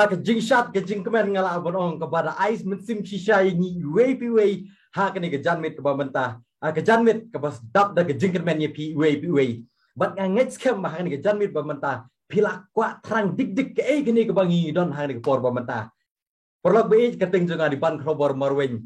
ke jingshat ke jingkemen ngala bonong kepada ais mensim shisha ini way ha kene ke janmit ke bamenta ke janmit ke bas dap da ke jingkemen ye pi way bat ngets kem ha kene ke janmit bamenta pila kwa trang dik ke kene ke bangi don ha kene ke por bamenta porlok be ke ting jonga di pan krobor marwen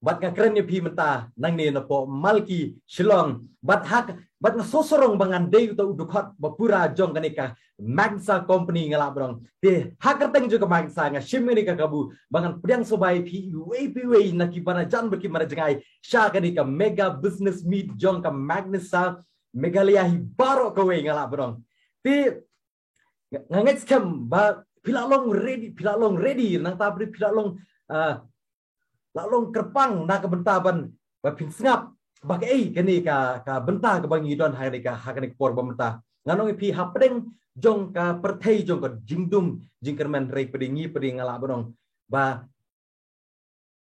bat ngakren ye pi menta nang ni na po malki shilong bat na sosorong bangan dei to udukot bapura jong kene ka Magsa company ngalap berong. Te hakerteng juga Magsa nga shimini ka kabu bangan pediang sobai PUA na kibana jan berkimana jengai syaka ni ka mega business meet jong ka Magsa Megalia hibaro kawe ngalap berong. Te ngangets kem ba pilalong ready nang tabri pilalong lalong kerpang na kebentaban ba pinsngap bagai kini ka benta ka bangi don hari ka hakani por bamenta nganong pi hapdeng jong ka perthai jong ka jingdum jingkerman rei pedingi peding ngala bonong ba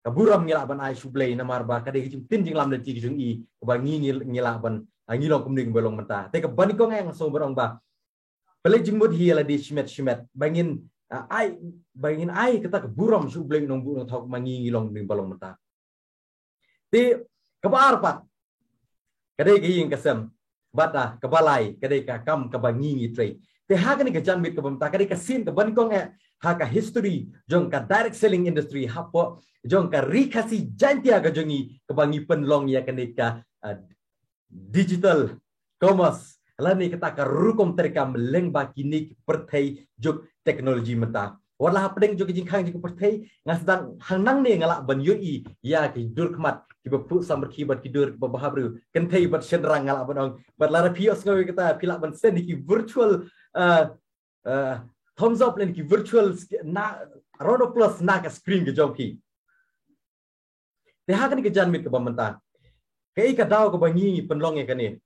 kaburam ngila ban ai sublei namar ba kade jing tin jing lam de ji jing i ba ngila ban ngilong kumding belong menta te ka bani ko ngang so bonong ba pele jingmut hi la di shimet bangin ai kata kaburam sublei nong bu thok mangi ngilong ding belong menta te kabar pat kade ki ying kasem bata kabalai kade ka kam kabangi ngi trei te hakani ka janmit ka bamta kade ka sin ka banikong ha ka history jong ka direct selling industry hapo jong ka rikasi jantia ka jongi kabangi penlong ya kane ka digital commerce lani kata ka rukom terkam leng ba kini perthai jog teknologi mata wala hapdeng jog jing khang jing perthai ngasdang hangnang ne ngala ban yoi ya ki dur khmat ki bapu samber ki bat ki dur ba bahabru kenthai bat senrang ngala banong bat lara pios ngawi kata pilak ban sen ki virtual thumbs up len ki virtual na rono plus na ka screen ke jong ki te ha kan ke janmit ke bamenta ke ka daw ko bangi penlong ya kane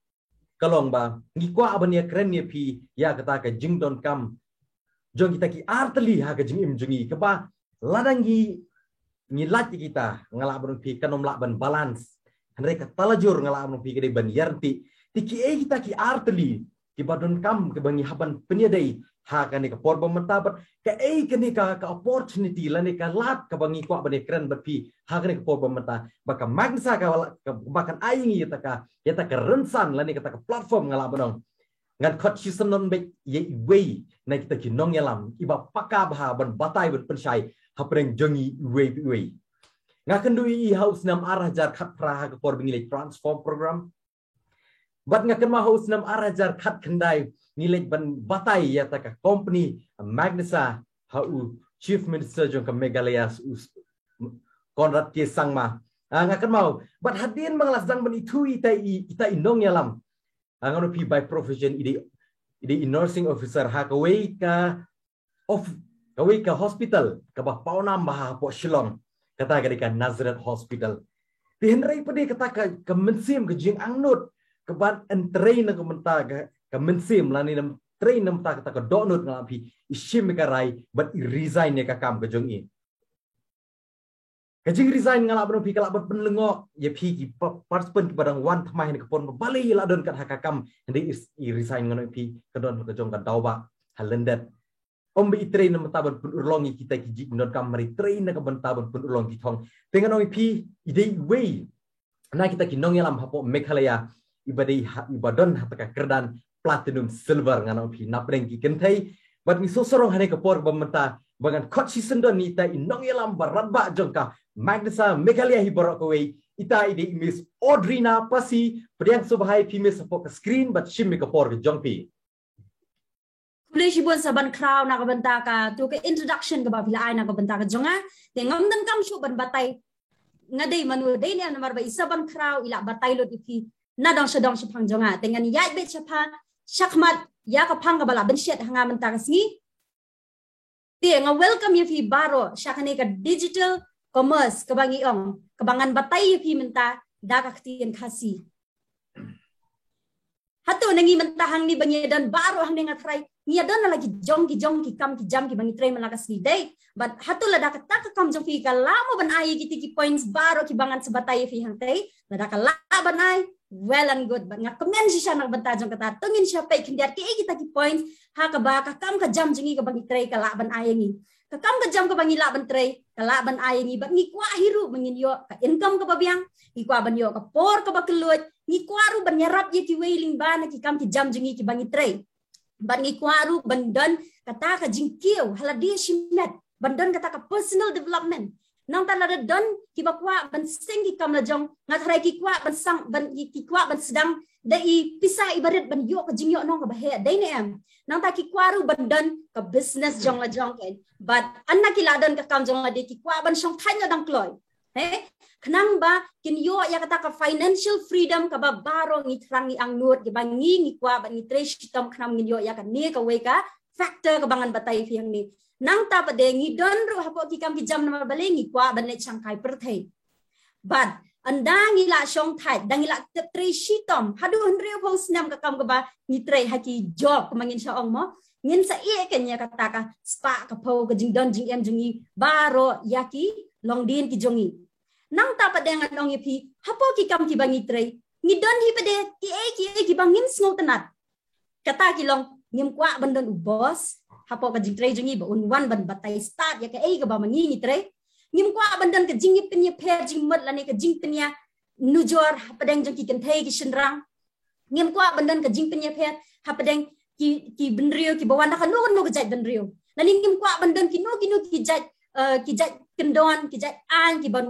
kalong ba ngi kwa abania kren ye pi ya kata ka jingdon kam jong kita ki artli ha ka jingim jungi ke ba ladangi ngilat kita ngalak ban pi kanom lak ban balance andre ka talajur ngalak ban pi ke ban yarti tiki kita ki artli ki badon kam ke bangi haban penyedai ha kan ka por bamenta bat ka kani ka opportunity lani ka lat ka bangi kwa bane kren bat pi ha kan ka por bamenta baka magsa ka bakan aingi yata ka rensan lani kata ka platform ngalak banong ngan khot sisanon be ye way na kita ki nong yalam iba paka bah ban batai ban penshai hapreng jongi way ngakan dui house nam arah jar khat pra ka por bingi transform program bat ngakan ma house nam arah jar khat khandai nilai ban batai ya ta ka company Magsa hau chief minister jong ka Megalia Konrad ke sangma ngakan mau bat hadin manglas dang ban itu ita inong yalam ngano pi by profession ide nursing officer ha ka wei ka hospital ka ba paunam bah po Shillong kata ka Nazareth hospital ti henrei pede kata ka mensim ka jing angnut ka ban entrein ka menta ka mensim lani nam train nam ta kata ka donut ngapi isim ka rai but resign ka kam ka jong i kajing resign ngala ban pi kala bat penlengo ye pi ki participant padang wan thmai ni kapon bali la don kat hakakam ndi i resign ngono pi ka don ka jong ka dawba halendet ombe train nam ta ban urlongi kita ki jik don kam mari train ka ban ta ban urlong ki thong tengan oi pi ide way na kita ki nong yalam hapo Meghalaya ibadon hataka kerdan platinum silver ngano pi napreng ki kentai bat mi sosorong hane ka por bamenta bangan khot season don ni ta inong yalam baradba jongka Magsa Meghalaya hiborok kowe ita ide miss Audrina pasi pediang subhai pi miss hapo ka screen bat shim ka por ka jongpi Kulay sibon saban crowd na kabanta ka to ka introduction ka ba pila ay na kabanta ka jonga te ngamdan kam shu ban batay nga day manu day ni anamar ba isaban crowd ila batay lo ipi na dang sa phang jonga te ngani yai bet chapa shakmat ya ka phang ka bala ban shet hanga man ta ka singi te nga welcome you fi baro shakane ka digital commerce kabangi ong kabangan batay pi menta da ka ktien khasi hato nangi mentahang ni bangi dan baro hang nga try niya dan lagi jong ki kam ki jam ki bangi try malakas ni day but hato la da ka kam jong fi ka lamo ban ay ki points baro ki bangan sa batay fi hang tay la da ka laban ay well and good but nga comment siya nak banta jong kata tungin siya pay kindiat ki kita ki point ha ka ba ka kam ka jam jingi ka bangi tray ka laban ayangi ka kam ka jam ka bangi laban tray ka laban ayangi ba ngi kwa hiru mangin yo ka income ka babiang ngi kwa ban yo ka por ka ba keluat ngi kwaru ban nyarap ye ki wailing ba na ki kam ki jam jingi ki bangi tray ban ngi kwaru bandan kata ka jingkiu haladia shimet bandan kata ka personal development nang tan ada don ki bakwa ban sing ki kam la jong ngat harai ki kwa ban sang ban ki kwa ban sedang dai pisah ibarat ban yo ka jingyo nong ka bahe dai ne am nang ta ki kwaru ban don ka business jong la jong ken but anna ki la don ka kam jong la de ki kwa ban song than la dang kloy kenang ba kin yo ya kata ka financial freedom ka ba baro ngi trang ngi ang nut ki bang ngi kwa ban ngi tresh tam khnam ngi yo ya ka ne ka we ka factor ka bangan batai fiang ni nang ta pa de ngi don ru hapo ki kam ki jam na bale ngi kwa ban le changkai perthei but anda ngi la shong thai dang ngi la tre shi tom hadu hundre po snam ka kam ka ba ngi tre ha ki job ka mangin sha ong mo ngin sa e ken ya kata ka spa ka po ka jing don jing em jingi baro yaki long din ki jongi nang ta pa de ngan ong pi hapo ki kam ki bangi tre ngi don hi pa de ki bangin sngo tanat kata ki long ngim kwa ban don ubos hapo ka jing tre jingi ba unwan ban batai start ya ka ka ba mangi ni tre ngim kwa ban don ka jingi pinya pher jing mat la ne ka jing pinya nujor padang jong ki kan thai ki shinrang ngim kwa ban don ka jing pinya pher hapadang ki benrio ki bawan ka no ka jai benrio na ngim kwa ban don ki no ki jai kendon ki jai an ki ban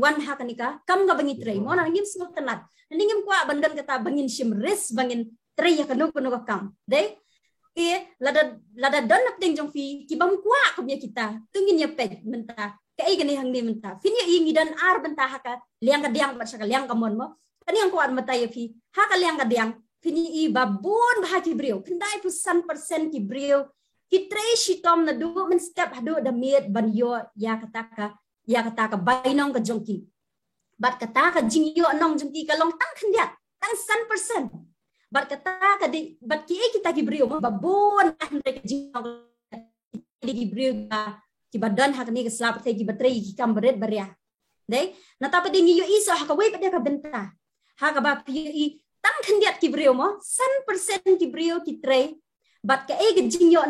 wan ha kanika kam ga bangi tre mo na ngim smok tanat na ngim kwa ban don kata bangin shimris bangin tre ya ka no ka kam dei lada don nap ding jong fi ki bam kwa ko nya kita tungin ya pet menta ka ai gani hang ni menta fin ya ingi dan ar benta haka liang ka diang ba saka liang ka mon mo tani ang kuan mata ya fi haka liang ka diang fin i babon ba ki brio kendai pu 100% ki brio ki tre shitom na du men step hadu da miet ban yo ya kata ka bainong ka jongki bat kata ka jingyo nong jongki ka long tang khendiat tang 100% bat kata ka di bat ki kita ki brio mo babon andre ka jingyo ki brio ki badan hak ni ka slap te ki batre ki kambret baria dei na ta pa ding yo iso haka we pa de ka benta haka ba pi tang khendiat ki brio mo 100% ki brio ki tre bat ka ka jingyo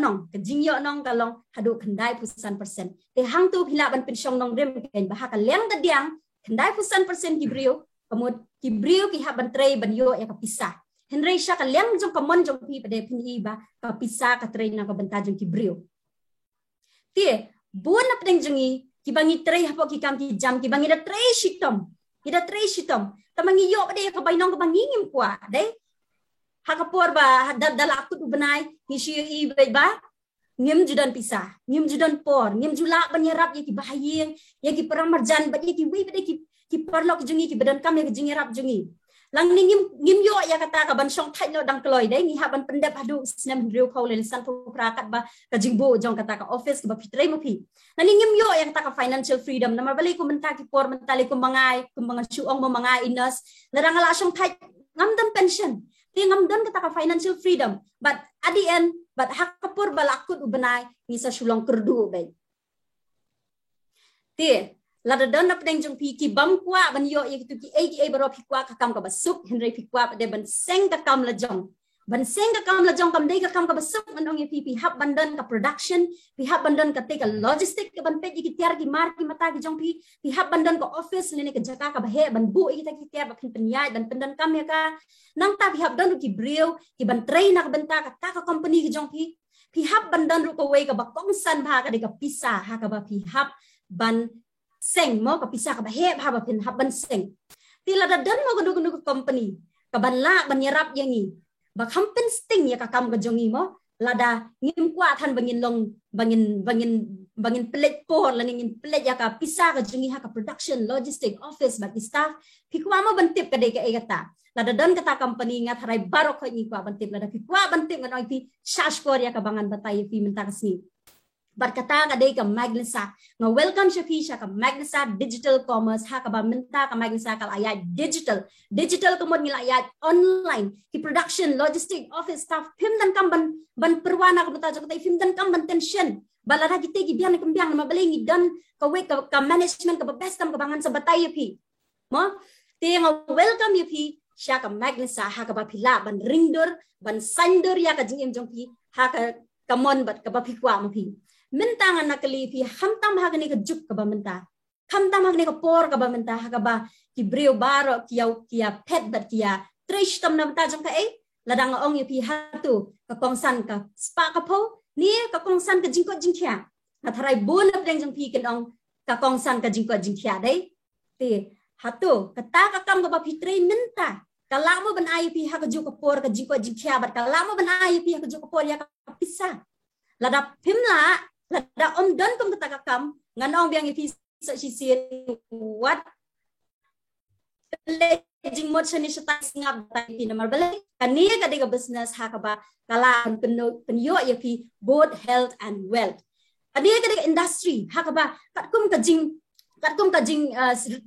nong ka long hadu khendai pu 100% te hang tu phila ban pensiong nong rem ken ba haka leng da diang khendai pu 100% ki brio kamut ki brio ki ha ban tre ban yo ya ka pisah Henry siya ka leng jong kamon jong pi pade pini ba ka pisa ka train na ka banta jong ki brio tie buon na pedeng jongi ki bangi tre hapo ki kam ki jam ki bangi da tre shitom tamangi yo pade ka bainong ka bangi ngim kwa dai hakapor ba dala aku benai ni shi i ba ngim judan pisa ngim judan por ngim jula banyarap ye ki bahayeng ye ki perang marjan ba ye ki wi pade ki parlok jongi ki badan kam ye ki jingirap jongi lang ni ngim yo ya kata ka ban song thai no dang kloi dai ngi ha ban pendep hadu snam real call le san pu prakat ba ka jingbo jong kata ka office ba fitre mo pi na ni ngim yo ya kata ka financial freedom na mabali ko menta ki por mentali ko mga suong mo mga inas na rangala song thai ngamdam pension ti ngamdam kata ka financial freedom but at the end but hakapur balakut ubenai ni sa sulong kerdu bay ti lada don na pedeng jong pi ki bam kwa ban yo ye tu ki ai baro pi kwa ka kam ka basuk henry pi kwa de ban seng ka kam la jong kam dei ka kam ka basuk manong ye pi hab bandan ka production pi hab bandan ka te ka logistic ka ban pe ki tiar ki mar ki mata ki jong pi hab bandan ka office le ne ka jaka ka bahe ban bu ki ta ki tiar ba kin penyai dan pendan kam ya ka nang ta pi hab dan ki brio ki ban train na ka benta ka company ki jong pi hab bandan ru ko we ka ba kong san ba ka de ka pisa ha ka ba pi hab ban seng mo ka pisa ka bahe ha ba pin haban seng tila da dan mo gundu company ka banla banyarap yangi ba kampen sting ya ka kam ka jongi mo lada ngim kwa than bangin plate por la ngin plate ya ka pisa ka jongi ha ka production logistic office ba staff pikwa mo bantip ka de ka egata lada dan kata company nga tharai barok ko ngi kwa bantip lada pikwa bantip nga pi shash por ya ka bangan batay pi menta kasni Berkata kadai ka Magnesa nga welcome siya ka Magnesa digital commerce ha ka ba menta ka Magnesa kal ayat digital kumod ngila ayat online ki production logistic office staff pimdan kam ban perwana ka mata jok tay pimdan kam ban tension balara kita gi biang na mabalingi dan ka we ka management ka best tam ka bangan sa batay pi mo Tenga welcome ya pi syaka magnesa haka ba pila ban ringdor ban sandur ya ka jing jong pi haka kamon bat ka ba pi kwa ma pi mintangan nakali pi hamtam haka ni ka juk ka ba minta hamtam haka ni ka por ka ba minta haka ba ki breu baro kia pet bat kia trish tam na minta jong ka ladang ong ya pi hatu ka kongsan ka spa ka po ni ka kongsan ka jingko jingkya Natharai bon ap deng jong pi ken ong ka kongsan ka jingko jingkya dai ti hatu kata ka kam ka ba pitre minta kalamo ban ai pi ha ka ju ka por ka jingko jingkya bat kalamo ban ai pi ha ka ju ka por ya ka pisa lada pimla lada om don kum kata ka kam ngan ong biang pi sa si what jing mod sani sata ngap tai pi namar bale kania ka de business ha ka ba kala penyo ya pi both health and wealth Adia ka industry hakaba katkum ka jing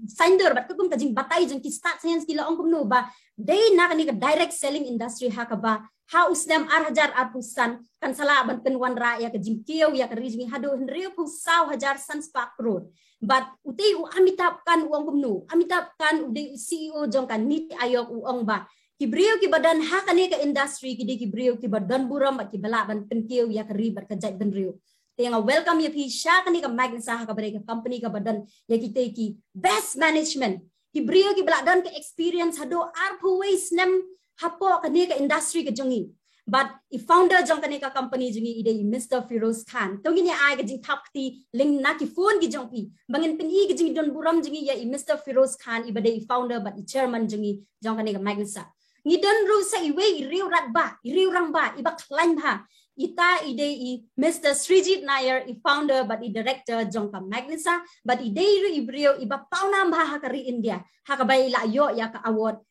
sinder bat katkum ka jing batay jing ki start science kila ong kumno ba day na ka direct selling industry hakaba haus dem arhajar apusan kan sala ban penwan ra ya ka jing kiyo ya ka rijing hado henrio pu saw hajar san spark road but uti u amitab kan uang kumno amitab kan ude CEO jong kan niti ayok uong ba Kibrio ki badan hakane ka industry ki kibrio ki badan buram at ki bala ban penkiyo ya ka ribat ka jait benrio Tenga welcome ya pi syaka ni ka magnesa ka bare ka company ka badan ya kita ki best management ki brio ki beladan ka experience hado arpu ways nem hapo ka ni ka industry ka jongi but I founder jong ka ni ka company jongi ide Mr. Firoz Khan to gini ai ka jing thap ti ling na ki phone ki jong pi bangin pen I ka jing don buram jongi ya Mr. Firoz Khan ibade I founder but I chairman jongi jong ka ni ka magnesa ni don ru sa iwe riu rat ba riu rang ba iba klan ba Ita ide Mr. Srijit Nair, founder but director Jongka Magnesa, but ide ibrio iba pauna baha kari India. Hakabay la yo ya ka award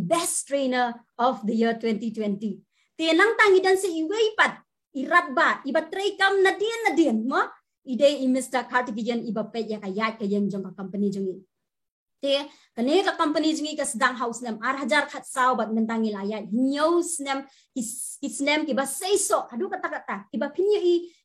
best trainer of the year 2020. Tienang tangidan sa iwe ipat irat ba iba tray kam na dian mo ide Mr. Kartikeyan iba pet ya kayat kayang Jongka company jongi. Te kane ka company jingi ka sedang house nem arhajar khat saw bat mentangi layat news nem his nem ki ba say so adu kata ki ba pinya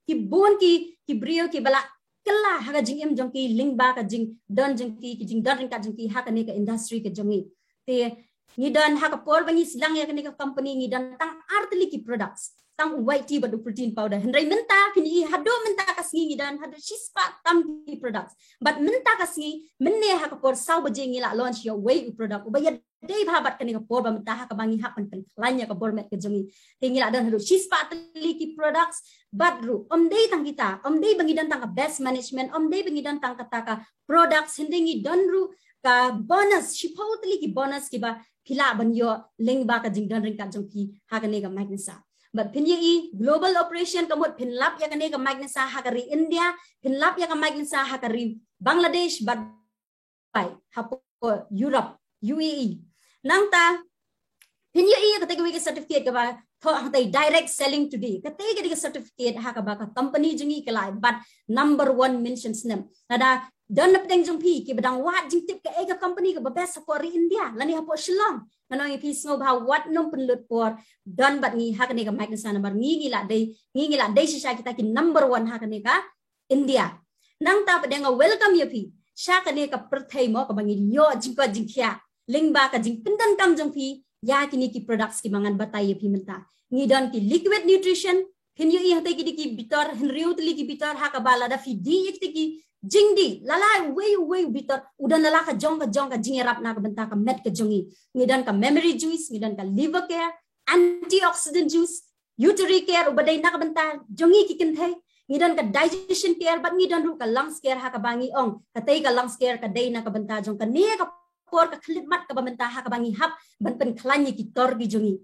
ki bon ki brio ki bala kala haga jing jong ki ling ba ka jing don jing ki jing don ring ka jing ki ha kane ka industry ka jongi te ni dan ha ka por bangi silang ya kane ka company ni dan tang artli ki products tang white tea badu protein powder hendrai menta kini hado menta kasngi dan hado shispa tam ki products but menta kasngi menne ha ka por saw baje ngi la launch your way product ubaya dei bhabat kani ka por ba menta ha ka bangi ha pan lanya ka bor met ka jongi tingi la dan hado shispa tli ki products but ru dei tang kita dei bangi dan tang ka best management dei bangi dan tang kata ka products hendingi dan ru ka bonus shipotli ki bonus ki ba phila ban yo ling ba ka jing dan ring ka jong ki ha kani ka magnesa But pinyi global operation kamot pinlap ya kani ka magnesa hakari India, pinlap ya ka magnesa hakari Bangladesh, but by hapo Europe, UAE. Nang ta pinyi ketika wiki certificate ka ba to direct selling today. Ketika ka certificate hakaba ka company jingi kelai but number 1 mentions nem. Nada dan napdeng jong pi ki badang wat jing tip ka ega company ka best hakori India. Lani hapo Shillong. Kanong ipis ngo ba what nung penlut por dan bat ngi hakane ka magnesa number ngi la dei sha kita ki number 1 hakane ka India nang ta pa denga welcome ya pi sha kane ka perthai mo ka bangi yo jingko jingkhya lingba ka jing pindan kam jong pi ya kini ki products ki mangan batai ya pi menta ngi dan ki liquid nutrition kin yo i hatai ki bitor henriu tli ki bitor ha ka bala da fi di ikti ki jingdi lalai way bitor udan lala ka jong ka jingerap na ka benta ka met ka jongi ngidan ka memory juice ngidan ka liver care antioxidant juice uterine care ubadai na ka benta jongi ki kinthai ngidan ka digestion care bat ngidan ru ka lungs care ha ka bangi ong katay ka lungs care ka day na ka benta jong ka ne ka por ka klitmat ka benta ha ka bangi hap ban pen klanyi ki tor gi jongi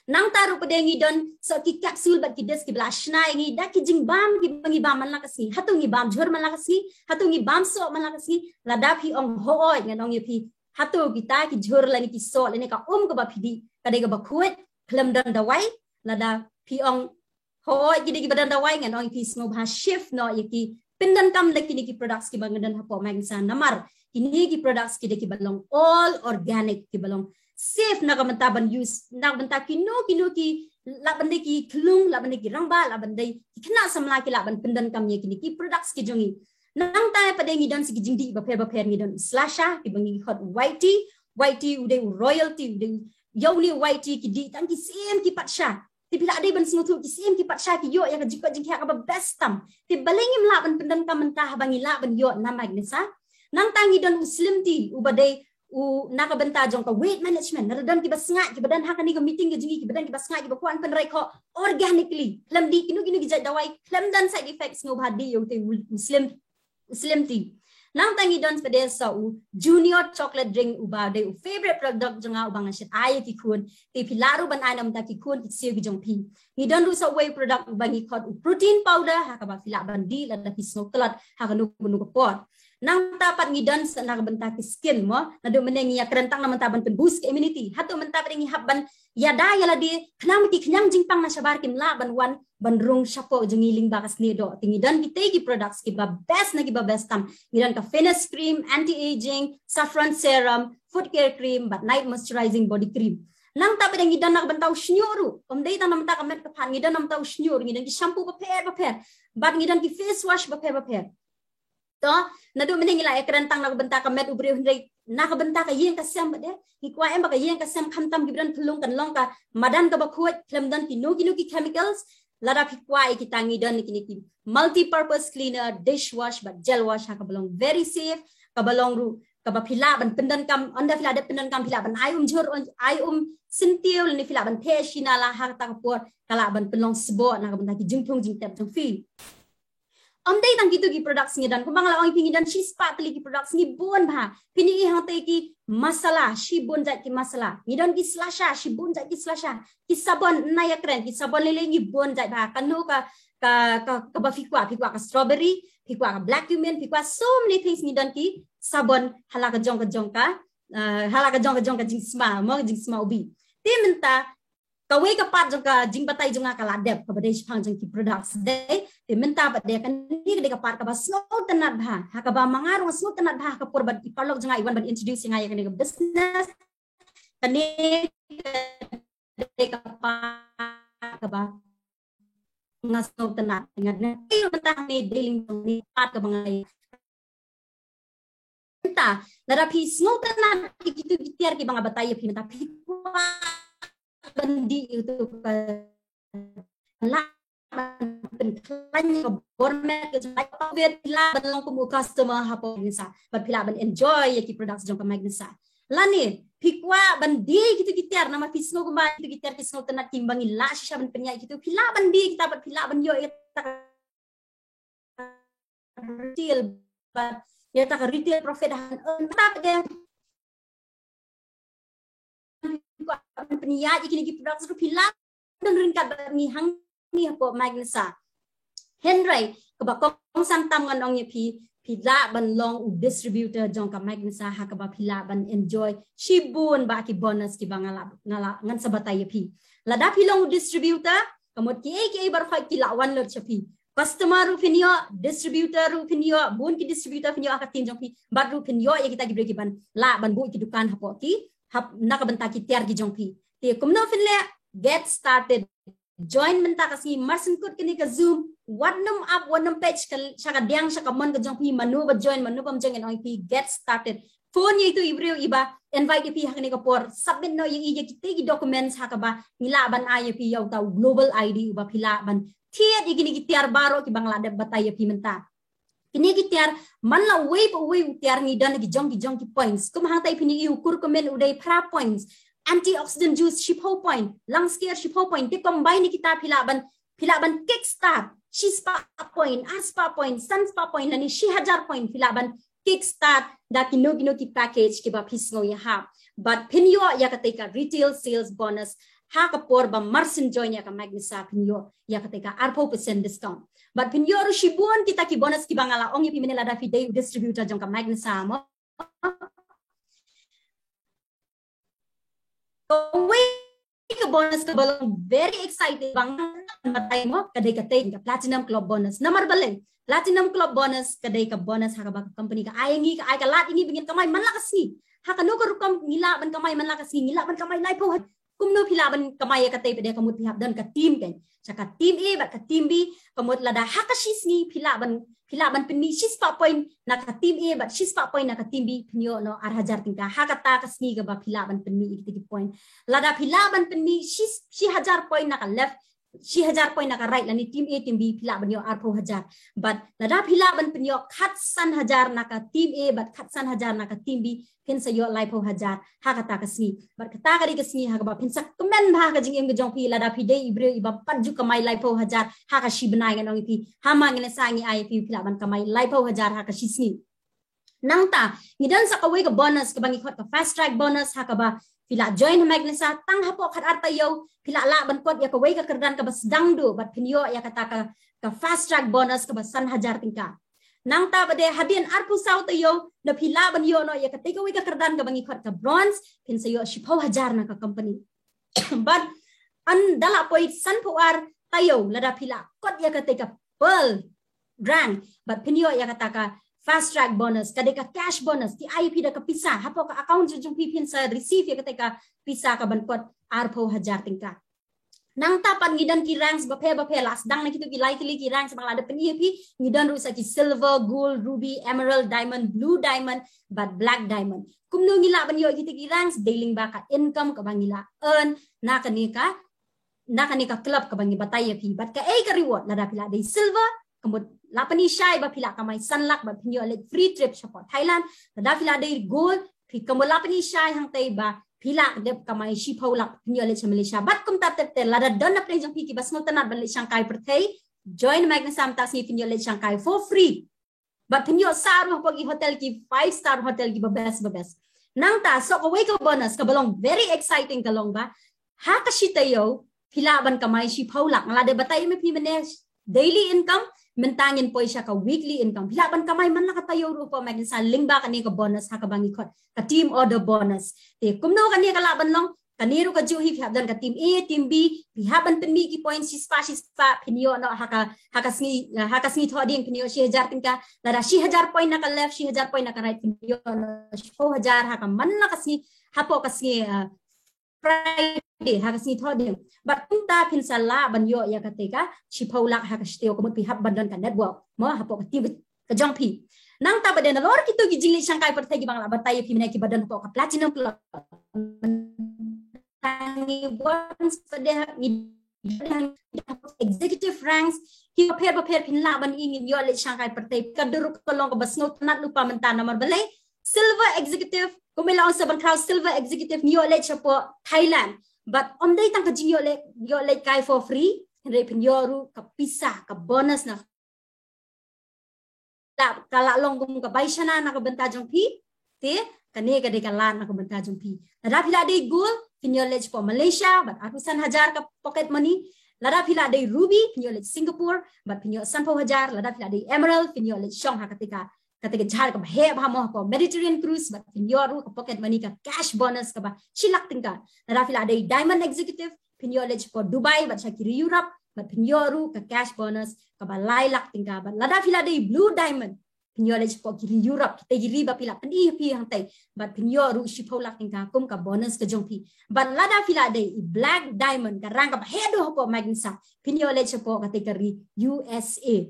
nang taru pedengi don so ki capsule bat ki des ki blashna ngi da ki jing bam ki bangi bam man lakasi hatu ngi bam jhur man lakasi hatu ngi bam so man lakasi lada phi ong hooi nganong ye phi hatu kita ki jhur lani ki so lani ka ka ba phidi ka de ka ba khuet khlem don da wai lada phi ong hooi ki de ki badan da wai nganong phi smo bha shift no ye ki pindan kam le ki products ki bangadan hapo magsa namar kini ki products ki de ki balong all organic ki balong safe na kamentaban use na benta kino ki la bende ki klung la bende ki rangba la bende ki kena samla ki la ban pendan kam ye kini ki products ki jongi nang ta pada ngidan si jingdi baper ngidan slasha ki bangi hot whitey udah royalty udah yauli whitey ki di tan ki sim ki patsha ti pila ada ban smutu ki sim ki patsha ki yo ya ka jika jingki ka best tam ti balengim la ban pendan ka mentah bangi la ban yo na magnesa nang tangi dan muslim ti ubadai naka benta jong ka weight management naradan ki basnga ki badan hakani ka meeting ki jingi ki badan ki basnga ki bakuan penrai ko organically klam di kinu ki jai dawai klam dan side effects ngo bhadi yo ti muslim ti nang tangi don pada sa junior chocolate drink ubade favorite product jonga ubang asyat ay ki kun ti pilaru ban anam ta ki kun ki siu ki jong pi ni don ru sa way product bangi khot protein powder hakaba fila bandi la da pisno telat hakanu bunu ko pot nang tapat ngidan sa nakabenta ki skin mo nado menengi ya kerentang na mentaban pen boost ke immunity hatu mentaban ngi habban ya da ya la di knam ki knyang jingpang na sabar kim la ban wan bandrung shapo jengiling bakas ni do tingidan ki tegi products ki ba best na ki ba best tam ngidan ka finesse cream anti aging saffron serum foot care cream but night moisturizing body cream nang tapat ngidan nak bentau shnyoru omdei tan namta kamet ka phan ngidan namta shnyoru ngidan ki shampoo ba pher but ngidan ki face wash ba pher to nado menengi la kerentang nak benta ka met ubri hundai nak benta ka yen ka sem bade ki kwa em ba ka yen ka sem khantam gibran thulung kan long ka madan ka ba khuat khlem dan ki no ki chemicals lada ki kwa ki tangi dan ki multi purpose cleaner dishwash but gel wash ha ka belong very safe ka belong ru ka ba phila ban pendan kam anda phila de pendan kam phila ban jhur sintiul ni phila ban the shinala ha ta ka por kala ban pelong sbo na ka benta ki jingthong jingtap jong fi Omday tang gitu ki products ngi dan kumbang la ong pingi dan shi spa tli ki products ngi bon bha pini i hang te ki masala shi bon jat ki masala ngi dan ki slasha shi bon jat ki slasha ki sabon na ya kren ki sabon lele ngi bon jat bha kanu ka ba fikwa ka strawberry fikwa ka black cumin fikwa so many things ngi dan ki sabon hala ka jong ka jing sma mo jing sma ubi ti menta kawai ka pat jong ka jing batai jong ka ladep ka badai phang jong ki products dai ti menta ba de kan ni de ka pat ka ba snow tanat bha ha ka ba mangarong snow tanat bha ka por ba ipalok jong iwan ban introduce nga ya kan business kani de ka pat ka ba nga snow tanat ngad na iyo menta ni dealing ni pat ka mga menta narapi snow tanat ki tu tiar ki banga batai pi menta pi bandi itu lah penklanya bormet ke jai covid la belong kumu customer hapo nisa but pila ban enjoy yaki products jong ka magnesa lani pikwa bandi gitu gitiar nama pisno kumba gitu gitiar pisno tenat timbangi la shisha ban penya gitu pila bandi kita bat pila ban yo eta retail but ya ta retail profit han tap de peniat ikini ki produk su pila dan ringkat ni hang ni hapo magnesa henry ka ba kong santam ngan ong pi pila ban long distributor jong ka magnesa ha ka ba pila ban enjoy shibun ba ki bonus ki bangala ngan sabatay pi lada pilong distributor kamot ki bar kha ki lawan ler chapi customer ru pinyo distributor ru pinyo bun ki distributor pinyo akatin jong pi bat ru pinyo ya kita gibre ki ban la ban bu ki dukan hapo ki nakabenta ki tiar ki jongpi ti kumno finle get started join menta kasi marsin kut kini ka zoom one page ka saka diang saka mon ka jongpi manu ba join manu pam jeng en pi get started phone yitu ibreu iba invite pi hakni ka por submit no yung ije ki documents hakaba nila ban ay pi yaw taw global id uba pila ban tiet igini ki tiar baro ki banglade batay pi menta kini gitiar man la way tiar ni dan ki jong ki points kum hang tai pini ukur komen udai pra points antioxidant juice shipho point lung scare shipho point ti combine kita pilaban kickstart shi spa point aspa point sun spa point nani shi hajar point pilaban kickstart da kino ki package ki ba pisngo ya ha but pinyo ya katika retail sales bonus ha ka por ba marsin join ya ka magnesa pinyo ya katika 4% discount but pinyo ru shibun kita ki bonus ki bangala ong yi pinela da fidei distributor jong ka magnesa mo ke bonus ke balong very excited bang matay mo kadai ka platinum club bonus namar balen platinum club bonus kadai ka bonus ha ka ba company ka ay ka lat ingi bingin kamay man lakas ni ha kanu ka rukam ngila ban kamay man lakas ni ngila ban kamay lai po kumno pila ban kamay ka tay pede kamut pihap dan ka team kan saka team A bat ka team B kamut lada hakashis ni pila ban penni 6 point na ka team A bat 6 point na ka team B pinyo no 8,000 tingka hakata kasni ka ba pila ban penni 80 point lada pila ban penni 6,000 point na ka left 6,000 point na ka right lani team A team B pila ban yo 8,000 but lada pila ban penyo khatsan 1,000 na ka team A but khatsan 1,000 na ka team B pinsa yo lai 4,000 hakata kasni but kata ka ri kasni hakaba pinsa comment ba ka jing em gejong pi lada pi de ibre iba panju kamai lai 4,000 haka shi benai ngan pi hama ngene sangi ai pi pila ban kamai lai 4,000 haka shi sni nangta ngidan sa kawai ka bonus ka bangi khot ka fast track bonus hakaba pila join magnesa tang hapo khat arta yo pila la ban kot ya kawai ka kerdan ka bas dangdo bat pinyo ya kata ka fast track bonus ka basan 1,000 tingka nang ta bade hadian arpu sau ta yo na pila ban yo no ya kata kawai ka kerdan ka bangi khot ka bronze pin sa yo 10,000 na ka company but an dala poi san puar tayo lada pila kot ya kata ka pearl rank but pinyo ya kata ka fast track bonus kadeka cash bonus ti IP da ka pisa hapo ka account jung pipin sa receive ya kadeka pisa ka bankot arpo 1,000 tingka nang tapan ngidan ki ranks bape las dang na kitu ki likely ki ranks bang ada penipi ngidan rusa ki silver gold ruby emerald diamond blue diamond but black diamond kumno ngila ban yo kitu ki ranks dealing ba ka income ka bangila earn na kanika club ka bangi batay pi but ka ay ka reward lada pila day silver kamut lapani shy ba pila kamay sunlock ba pinyo let free trip sa Thailand lada pila day gold pi kamut lapani shy hang tay ba pila dep kamay shipaw lak pinyo let sa Malaysia bat kum tatep te lada don na play jong piki bas tanat balik Shanghai pertay join Magnasam tas ni pinyo let Shanghai for free but pinyo saru pagi hotel ki 5-star hotel ki ba best nang ta so away ka bonus ka balong very exciting kalong ba hakashita yo pila ban kamay shipaw lak lada batay me pi manage daily income mentangin po siya ka weekly income pila ban kamay man nakatayo ro po magin sa lingba kani ka bonus ha ka bangi khot ka team order bonus te kumno kani ka laban long kaniro ka juhi dan ka team A team B pihaban penmi ki points sispa pinyo no hakasngi thoding pinyo 6,000 tingka lara 6,000 point na ka left 6,000 point na ka right pinyo 4,000 ha ka man nakasngi hapo kasngi Friday hakasngi thoding but punta pinsala banyo ya katika shipaulak hakasteo kumut pihap bandan ka network mo hapo ka tibet ka jongpi nang ta baden lor kitu gi jingli Shanghai pertai gi bangla batai pi mena ki badan ko ka platinum club tangi bonds pada executive ranks ki pair pinla ban ingin yo le Shanghai pertai ka duruk kolong ka basno tanat lupa mentana nomor balai silver executive kumilaw sa ban crowd silver executive yo le chapo Thailand but on day tang ka jing yo le kai for free re pinyoru ka pisa ka bonus na kala long kum ka baisana na ka benta jong pi te kane ka de kala na ka benta jong pi lada pila de gold pinyolage po Malaysia but atusan 1,000 ka pocket money lada pila de ruby pinyolage Singapore but pinyo 10,000 lada pila de emerald pinyolage Shanghai ketika jhar ka he ba mo po Mediterranean cruise but pinyoru ka pocket money ka cash bonus ka ba silak tingka lada pila de diamond executive pinyolage po Dubai but sakiri Europe but pinyoru ka cash bonus ka ba lailak tingka but lada pila de blue diamond pinyolage po kiri Europe kita giri ba pila pandi pi hang tai but pinyoru shipolak tingka kum ka bonus ka jongpi but lada pila de black diamond ka rang ka ba hedo po magnsa pinyolage po ka kari USA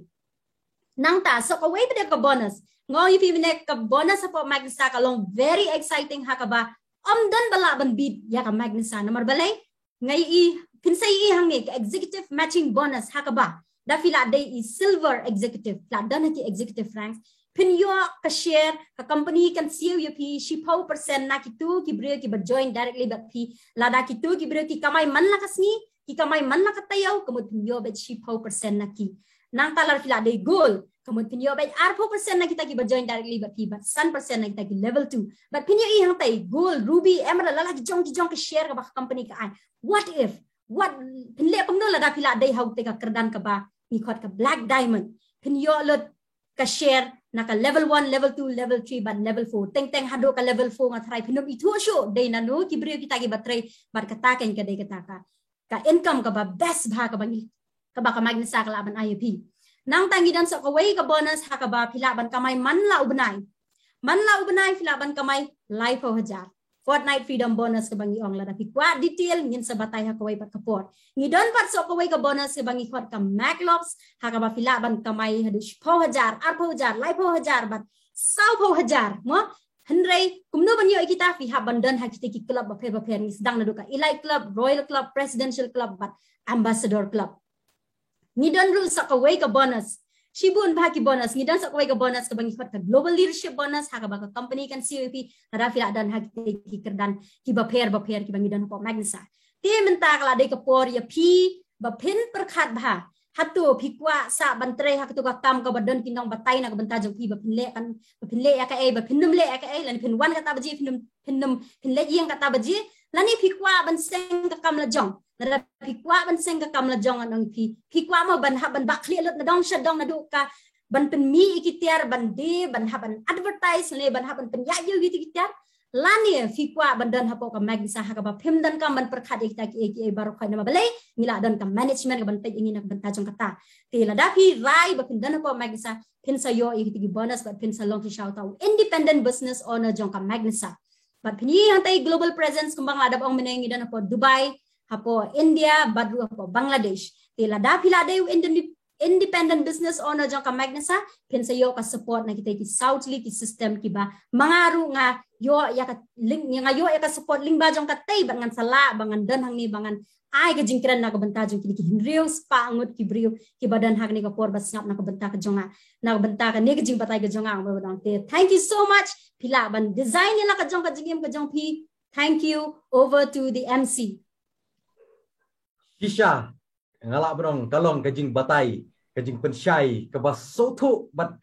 nang ta so ka way ka bonus ngoy pi minek ka bonus po magnsa ka long very exciting ha ka ba dan bala ban bid ya ka magnsa nomor balay ngai i pinsay i hangik executive matching bonus ha ka ba da fila day is silver executive la dan ki executive ranks pinyo ka share ka company kan siu yu pi shipaw percent na kitu ki bre ki ba join directly ba pi la da kitu ki bre ki kamay man la kasni ki kamay man la katayaw kamut pinyo bet shipaw percent na ki nang talar fila day gold kamut pinyo bet 4% na kita ki ba join directly ba pi ba 100% na kita ki level 2 but pinyo i hang tay gold ruby emerald la ki jong ka share ka ba company ka an what pinle pangno la da fila day how te ka kerdan ka ba ni khot ka black diamond pinyo lot ka share na ka level 1 level 2 level 3 ban level 4 teng hado ka level 4 nga try pinom itu syo day na no ki brio kita ki batray bar ka taken ka day ka income ka ba best ba ka bangi ka ba ka magnisa ka laban IUP nang tangidan sa kaway ka bonus ha ka ba pilaban kamay manla ubnay filaban kamay life 1,000 fortnight freedom bonus ke bangi ong lada pi kwa detail ngin sabatai ha kawai pat kapor ngi don pat so kawai ka bonus ke bangi khot ka maclops ha ka ba pila ban kamai hadu 1000 8000 1000 bat 1000 mo Henry, kumno banyo kita fi habandan ha kita ki club baper ni sedang naduka Elite Club, Royal Club, Presidential Club, but Ambassador Club. Ngidon ru sa kaway ka bonus. Shibun ba ki bonus ngidon sa kaway ka bonus ka bangi ka Global Leadership bonus ha ka ba ka company kan COP hada fi dan ha kita ki kerdan ki baper ki bangi dan po magnisa. Ti menta kala dei ka por ya pi bapin perkhat ba hatu pikwa sa bantre ha ketua kam ka badan kinong batay na kabanta jong pi bapinle ya ka e bapinum le ya ka e lan pinwan kata baji pinle yang kata baji lani pikwa ban seng ka kam la jong na pikwa ban seng ka kam la jong anong pikwa mo ban ha ban bakli lut na dong shadong na du ka ban pen mi ikitiar ban de ban ha ban advertise le ban ha ban pen ya yu ikitiar lani fikwa bandan hapo ka magnisa ha ka ba phim dan ka man perkhat ikta ki baru khay na balay ngila dan ka management ka bantay ingin nak banta jong kata tila dapi rai ba pindan hapo magnisa pin sa yo ikiti bonus but pin sa long ki shout out independent business owner jong ka magnisa but pini yang tay global presence kumbang ladap ong menengi dan hapo Dubai hapo India badru hapo Bangladesh tila dapi ladai independent business owner jong ka magnisa pin sa yo ka support na kita ki southly ki system ki ba mangaru nga yo ya ka link nga yo ya ka support link ba jong ka tay bangan sala bangan dan hang ni bangan ai ka jingkran na ka banta jong ki hinriu spa angut ki brio ki badan hang ni ka por bas ngap na ka banta ka jonga na ka banta ka ni ka jing patay ka jonga ang badang te thank you so much pila ban design nila ka jong ka jingim ka jong pi thank you over to the MC Shisha ngalak berong kalong kajing batai kajing pensyai ke bas soto bat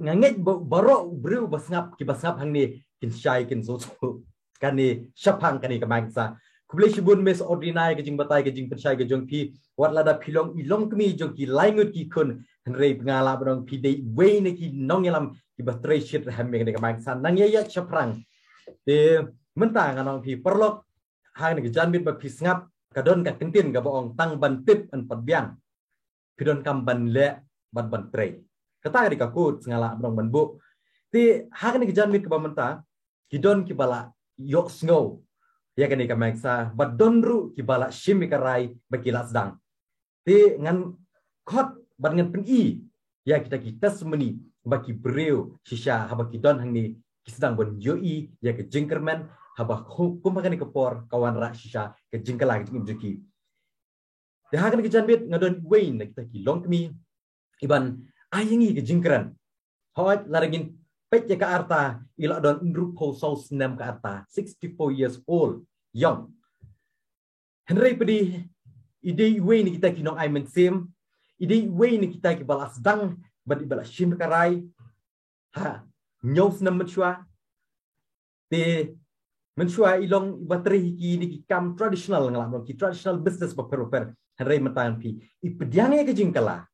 nganget barok bru basngap ki basngap hang ni kin syai kin soto kan ni syapang kan ni kamangsa kuble shibun mes ordinary kajing batai kajing pensyai ke jong pi wat lada pilong ilong kemi jong ki laingut ki kun henrei ngala berong pi dei we ni ki nong yalam ki batre shit ham ni kamangsa nang ya syapang de mentang anong pi perlok hang ni janbit ba pi ngap kadon ka kentin ka boong tang ban tip an padbiang pidon kam ban le ban tre kata ka kut ngala brong ban bu ti ha ni jan mit ka bamenta kidon ki bala yok sngo ya kan ka maksa badon ru ki bala shimi karai bakila sedang ti ngan khot ban ngan pen i ya kita semeni baki breu shisha habaki don hang ni ki sedang bon yoi ya ke jingkerman habak hukum makan kepor kawan rak shisha ke jingkala ke jingki de hakan ke janbit ngadon wain kita ki long kemi iban ayengi ke jingkran hot laragin pecce ka arta ila don indru po saus nem ka arta 64 years old young henry pedi ide wain kita ki nong aimen sim ide wain kita ki balas dang bad balas shim karai ha nyos nem machwa te menshua ilong bateri ki ni kam traditional ngalam ki traditional business per henry matan pi ipediange ke jingkala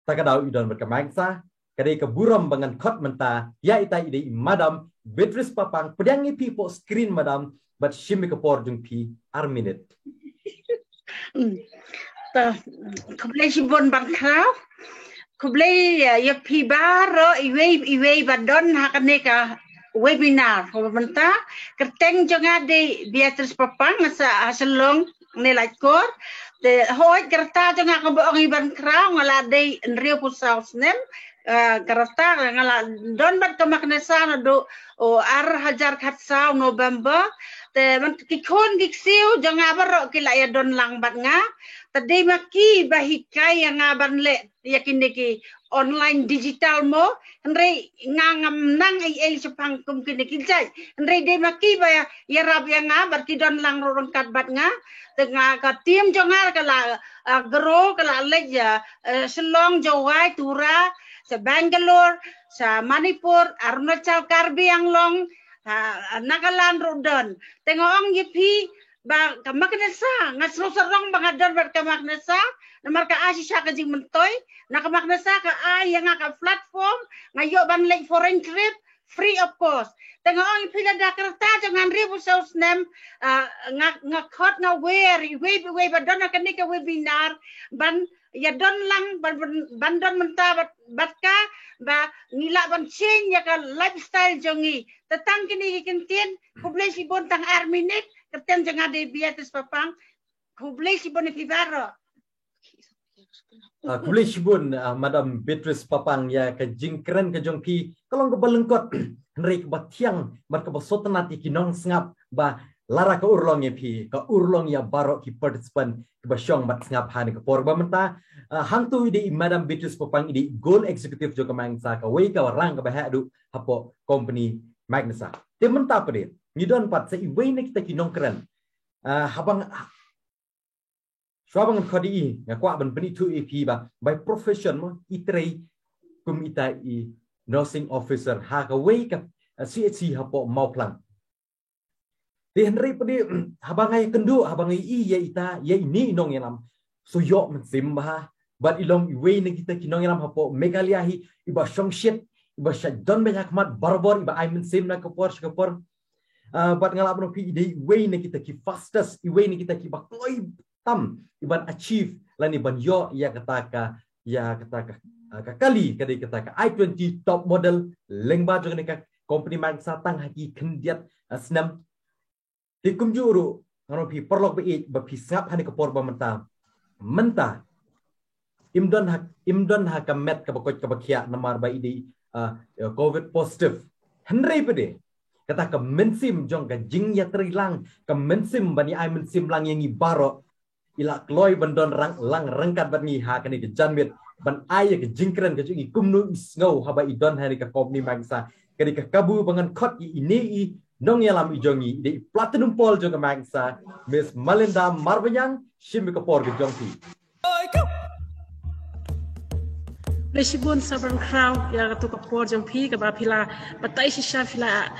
takadau idon berkamangsa kadai ke buram bangan khot menta ya ita ide madam Beatrice papang pediange pi po screen madam but shimi ke por jung pi ar minute ta kublai sibon bang khrau kublai ya pi bar iwe badon hakane ka webinar pementa kerteng jonga de Beatrice papang sa aselong nilai kor de hoi kerta jonga ka boong iban krau ngala de nrio pusau snem kerta ngala don bat kamaknesa do ar hajar khatsau November te man kikon giksiu jonga barok kila ya don lang bat nga tadi maki bahikai yang ngaban le yakin deki online digital mo henry ngangam nang ai sepang kum kini kijai henry de maki ba ya rab yang ngabar kidon lang rongkat bat nga tengah ka tim jongar kala gro kala leja selong jawai tura sa Bangalore sa Manipur Arunachal Karbi Anglong Nagaland Rodon tengok yipi ba kamaknesa ngasro sarong bangadon ber kamaknesa namar ka asisya ka jing mentoy na kamaknesa ka ay nga ka platform ngayo ban like foreign trip free of cost tengah orang pila dah kereta jangan ribu saus nem ngakot ngawer we badon akan ni ke webinar ban ya don lang ban don mentah batka ba ngila ban change ya ka lifestyle jongi tetang kini kintin kublai sibon tang arminik keten jangan de biates papang kublai sibon pibaro kublai sibon Madam Beatrice Papang ya ke jingkeren ke jongpi kalau ke balengkot henry ke batiang mar ke basotanat ikinong sngap ba lara ke urlong ya pi ke urlong ya barok ki participant ke basyong mat sngap hani ke por ba menta hangtu di Madam Beatrice Papang di goal executive jo ke mangsa ke wei ka warang ke bahak du hapo company Magnesa te menta pa de ngidon pat se wei ne kita kinong keren habang Swabang kodi ngakwa ban penitu EP ba by profession mo itrei kum ita I nursing officer ha ka wei ka CHC hapo mau plan di henry pedi habang ay kendu habang I ya ita ya ini inong yanam suyok mensim ba but ilong wei ne kita kinong yanam hapo megaliahi iba shongshit iba shadon banyak mat barbor iba ay mensim na kapor but ngalap no pi ide wei ne kita ki fastest wei ne kita ki bakloi tam iban achieve lani ban yo ya kataka kali kadai kataka I20 top model lengba jo ka company Magnesa tang haki kendiat snam dikum juru ngano pi perlok be ba pi sngap hani ka por ba menta imdon ha ka met ka bakot ka bakia namar ba ide covid positive henry pede kata ka mensim jong ka jing ya trilang ka mensim bani ai mensim lang yang ibaro ila kloi bandon lang rengkat bat ni ha kani ke janmit ban ai ke jingkren ke jungi kumnu isngau haba idon hari ka company Magnesa kani ka kabu bangan khot ini nong yalam ijongi de platinum pol jong Magnesa Miss Melinda Marbanyang shimi ka por ke jongti Lesibun sabang crowd ya tu ka por jong pi ka ba pila batai shisha pila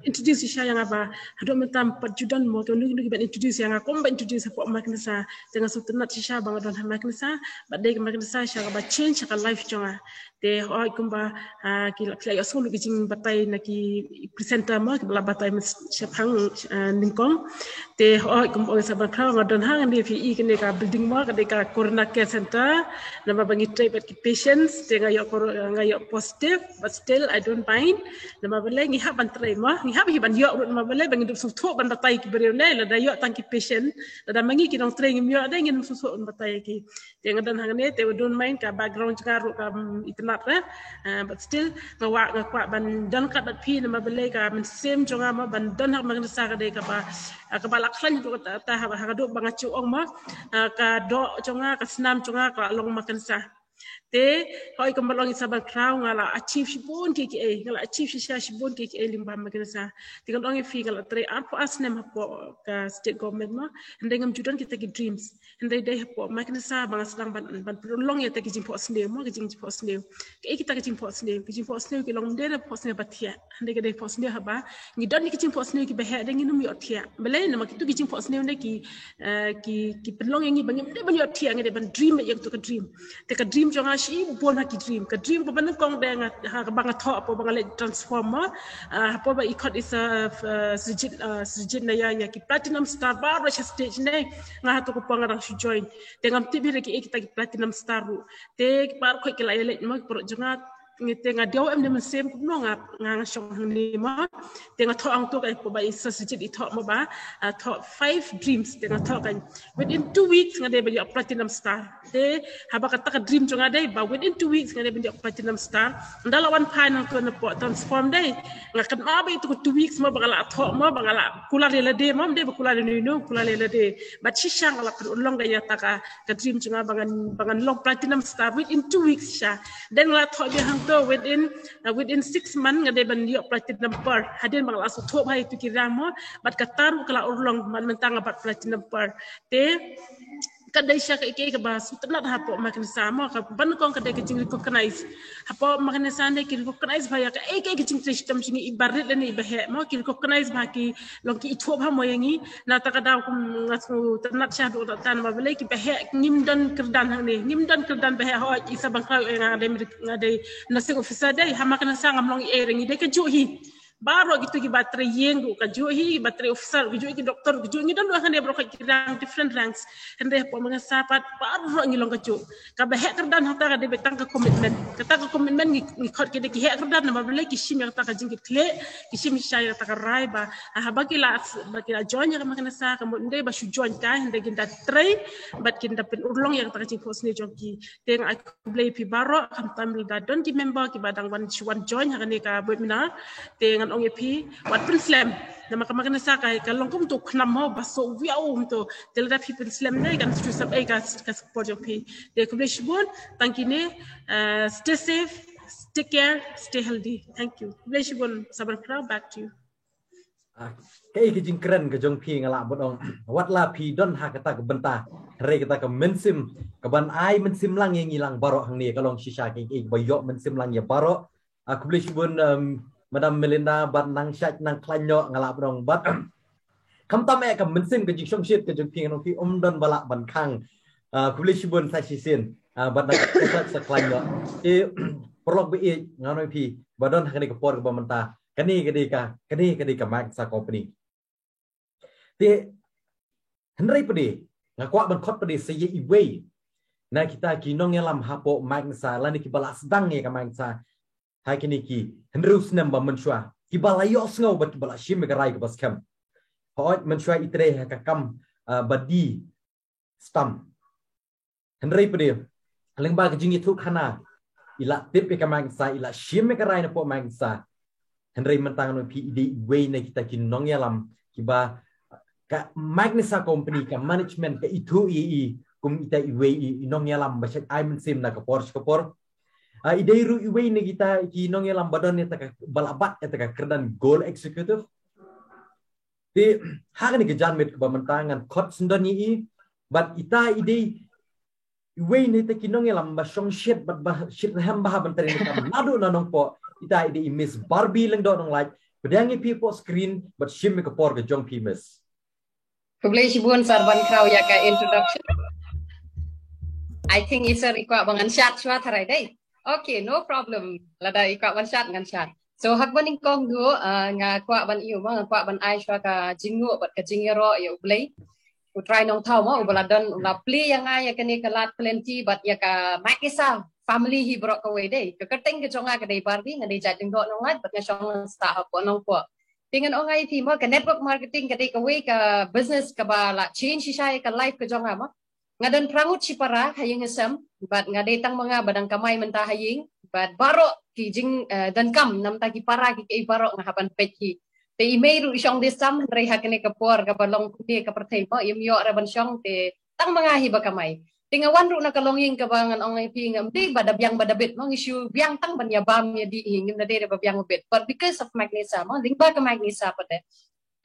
introduce siya yang apa hado mentam perjudan mo to nugi ban introduce yang aku ban introduce apa Magnesa dengan sutenat siya bang don Magnesa badai Magnesa siya ba change ka life jonga te oi kumba ki la solo ki jing batai na ki presenter mo ki batai siya phang ningkong te oi kumba sabang crowd ngadon hang ni fi I kene ka building mo ka de ka corona care center na ba bangi try ki patients te ngayo positive but still I don't mind na ba balai ngi ha ban try mo ngi habi ban yo ma bale bang duk suto ban batai ki beriu ne la da yo tang ki patient da mangi ki dong training yo da ngin suso ban batai ki te ngadan hangane te don't mind ka background ngaru ka itnat but still ngwa ban dan ka bat pi na ma bale ka men same jonga ma ban dan ha Magnesa ka de ka ba laklan tu ta ha do bang chu ong ma ka do jonga ka snam jonga ka long Magnesa te hoi kembalong isabal crowd ngala achieve sibon KKA ngala achieve sisa sibon KKA limba Magnesa tikan ongi fi ngala tre apa asnem hapo ka state government ma ndengam judan kita ki dreams ndai dai hapo Magnesa bang sedang ban prolong ya ta ki jimpo sne mo ki jimpo sne ke kita ki jimpo sne ki long de po sne batia ndai ke dai po sne haba ni don ni ki jimpo sne ki behe de nginum yo tia bele na ma ki tu ki jimpo sne ne ki prolong yang bang de ban yo tia ngi de ban dream ya tu ka dream te ka dream jonga shi bon ha ki dream ka dream pa ban kong de ha ka bang tho po bang le transformer po ba ikot is sejit na ya ki platinum star bar ra stage ne nga to ko pangarang si join te ngam tibi re ki kita ki platinum star ru te par ko ki la le mo pro jonga ngite nga dew em ne sem ko nga shong ni ma te nga tho ang to ka po ba isa sejit I tho mo ba tho 5 dreams te nga tho kan within 2 weeks nga de ba platinum star te haba ka ta dream jonga de ba within 2 weeks nga de ba platinum star ndala one pan ko na po transform de nga kan ma ba itu 2 weeks mo ba la tho mo ba la kula le de mo de ba kula le no kula le de but shishang la long ga ya ta ka dream jonga bangan long platinum star within 2 weeks sha then la tho bi hang to within 6 months nga de ban yo platinum per hadin bang la so tho hai tu ki ramo but ka taru kala urlong man mentang about platinum per te kadai siya ka ba sutanat hapo makin sama ka ban kong kadai ka jing recognize hapo makin sana ki recognize ba ya ka jing system singi ibarit leni bahe mo ki recognize ba ki long ki itho ba mo yangi na ta kada kum ngasu tanat siya do tan ba bele ki bahe ngimdan kerdan bahe ho isa bangkau ngade nasing officer dai ha makin sa ngam long eringi dai ka juhi baro gitu ki batre yengu ka johi batre officer ki johi ki doktor ki johi dan hande bro ka kirang different ranks hande po mga sapat baro ngi long ka jo ka ba hek dan hata ka de betang ka commitment ngi khot ki de ki hek dan ma bele ki shim ta ka jingi kle ki shim shay ta ka rai ba ha ba ki la join ya ka makna sa ka mo ndey ba shu join ka hande ginda tray bat kin da pen urlong ya ta ka jing post ni jogi teng I play pi baro kam tam da don ki member ki badang wan join ha ni ka webinar teng ong epi wat pun slam na makamagana sa kay kalongkom to knam ho baso wiaw to telda people slam na gan stu sab ay ka support your p de kubleshbon tankine stay safe, take care, stay healthy. Thank you. Kubleshbon sabar crowd, back to you. Kay kijing keren ke jong pi ngala bodong wat la pi don ha kata ke benta re kata ke mensim ke ban ai mensim lang yang hilang barok hang ni kalong shisha ke bayok mensim lang ya barok kubleshbon Madam Melinda bat nang syat nang klanyo ngalap dong bat kam tam ka mensim ke jing shit ke jing ping no pi don balak ban khang kubleshbon sa sisin bat nang sa klanyo e prolog be ngano pi badon hakani ke por ke bamenta kani ka mak sa company te henry pedi ngakwa ban khot pedi seye iwe na kita kinong yalam hapo mak sa lani ki balas dang ye ka mak sa hai kini ki henrus nam ba menshwa ki balayos ngau bat bala shim ka rai ka bas kam hoit menshwa itre ka kam badi stam henry pedi leng ba ka jingi thuk khana ila tip ka mak sa ila shim ka rai na po mak sa henry mentang no pi ide way na kita kinong yalam kiba ka magnesa company ka management ka itu kum ita iwe inong yalam baset ai mensim na ka por ide ru iwe ni kita kinong yalam badon ta ka balabat ta ka kerdan goal executive ti hagan ke janmet ka mentangan khot sundani but ita ide iwe ni ta kinong yalam ba song shit but ba shit ham ba bantari ka nadu nanong po ita ide Miss Barbie lang do nong like pedangi people screen but shim ka por ka jong pi miss Kubleshbon sarban kraw ya ka introduction. I think it's a require bangan shot shwa tharai dai. Okay, no problem. Lada ikwa ban shot ngan shot. So hakban ing kong go nga kwa ban iu ma kwa ban ai shwa ka jingu bat ka jingero ya ublei. U try nong thau ma ubaladon la play yang ai ya kani ka lat plenty but ya ka makisa family hi bro ka we dai. Ka keteng ka jonga ka dai Barbie nga dai jading do nong lat bat nga shong sta hapo nong po. Dengan orang IT mo ka network marketing ka ka way ka business ka ba la change siya ka life ka jonga mo ngadan prangut si para hayeng isam but ngadetang mga badang kamay menta hayeng but baro ki jing dan kam nam ta ki para ki kay baro nga hapan petki te email isong disam re hakene ka por ka balong kuti ka pertay mo imyo raban syong te tang mga hiba kamay tingawan ru na kalonging ka bangan ang IP ngam di badabyang badabit mo issue biang tang ban yabam ya di hingim na dire babyang bit but because of magnesa mo ding ba ka magnesa pate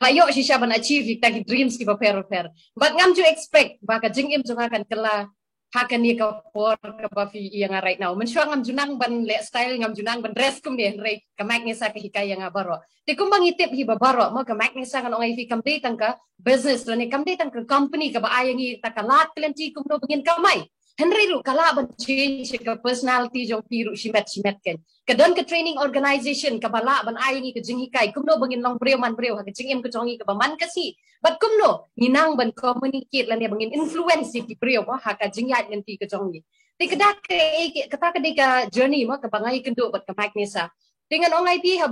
layo si siya ban achieve ta dreams ki per but ngam to expect ba ka jingim junga kan kala hakan ni ka por ka ba fi yang right now mensyang ngam junang ban le style ngam junang ban dress kum ni re ka magnesa ka hikaya nga baro ti kum bang itip hiba baro mo ka magnesa kan ong IP kam tang ka business lani kam tang ka company ka ba ayangi ta kalat plenty kum no bangin kamay Henry ru kala ban change ka personality jong piru simet ken kadon ka training organization ka bala ban ayangi ka jinghikai kumno bangin long breu ha ka jingim ka jongi ka baman kasi but kumno ninang ban communicate lani bangin influence ki breu ha ka jingyat ngan ti ka jongi ti kada ka ka journey mo ka bangai kendo bat ka magnesa dengan ong IP ha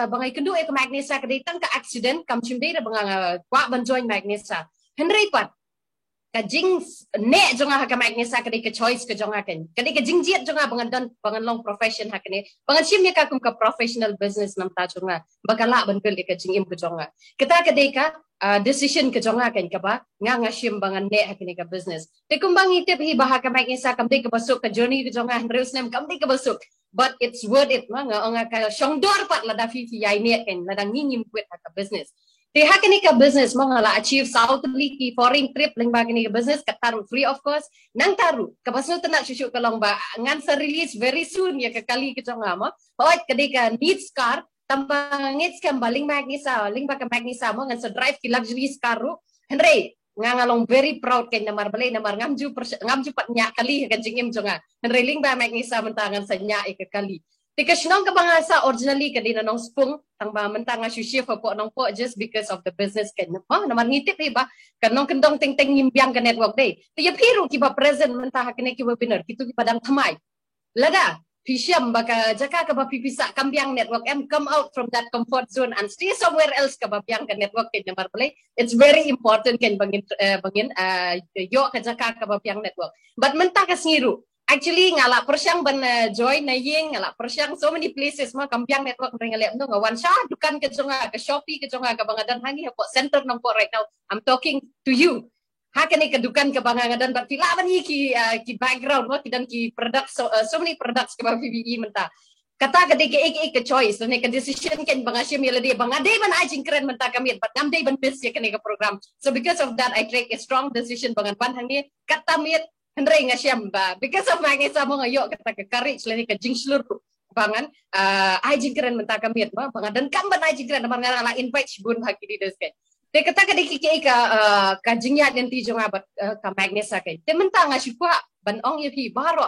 bangai kendo ka magnesa ka ditang ka accident kam chimdei ra banga kwa ban join magnesa Henry pat ka jing ne jonga ka magnesa ka ka choice ka jonga kan ka jingjiat jonga bangan long profession ha kane bangan sim ya ka kum ka professional business nam ta jonga bagala ban pel ka jingim ka jonga kita ka decision ka jonga kan ka ba nga sim bangan ne ha kane ka business te kum bang itip hi bah ka magnesa kam ka basuk ka journey ka jonga reus nem kam ka basuk but it's worth it nga ka shongdor pat la da fi yai ne kan la da ngingim kwet ha ka business Tiha kini ke business mo ngala achieve southly ki foreign trip ling ba kini ke business kataru free of cost nang taru kapasno tenak susu kalong ba ngan sa release very soon ya ke kali ke jong mo hoit kedika needs car tambang needs kam baling magnisa ling ba ka magnisa mo ngan sa drive ki luxury car ru henry ngangalong very proud kay namar balay namar ngamju pat nya kali kan jingim jonga henry ling ba magnisa mentangan sa nya ke kali Tikas nong kabangasa originally kadina nong spung tang ba mentang asyusif po nong po just because of the business kan ma namar ngitip iba kan nong kendong ting ting nyimbyang ka network day tiya piru kiba present mentah hakene ki webinar kitu ki padang thamai lada pisiam baka jaka ka ba pipisa kambyang network come out from that comfort zone and stay somewhere else ka ba byang ka network kan namar play it's very important kan bangin yo ka jaka ka ba byang network but mentah ka siru Actually, ngala persyang ban join na ying ngala persyang so many places ma kampiang network ringalep no ngawan sya dukan ke jonga ke Shopee ke jonga ke bangadan hangi po center nang po right now I'm talking to you ha kani ke dukan ke bangadan bat pila ban ki background mo kidan ki product so many products ke ba PBE menta kata ke ke choice ne ke decision ken bangasyam yela de bangade ban ajing keren menta kami bat ngamde ban best ya kani ke program so because of that I take a strong decision bangan ban hangi kata mit Henry ngasyam ba because of magisa mo ngayo kata ka courage lani ka jing seluruh bangan ai jing keren menta kamiet ba bangan dan kamban ai jing keren namar ngala invite bun bagi di desken te kata ka dikiki ka jingya nanti jong abat ka magnesa kai te menta ngasyupa ban ong yuki baro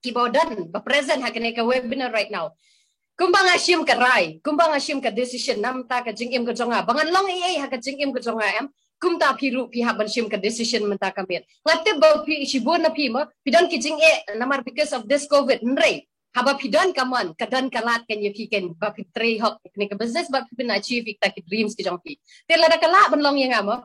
kibodan ba present hakene ka webinar right now kumbang asyim ka rai kumbang asyim ka decision namta ka jing im ka jonga bangan long ai ha ka jing im ka jonga em kumta piru pihak banshim ke decision menta kamit ngate ba pi sibon na pi ma pidan kijing namar because of this covid nrei haba pidan kaman kadan kalat kan yuki ken ba pitre hok ni ke business ba pin achieve ikta ki dreams ki jong pi tela da kala banlong yang ama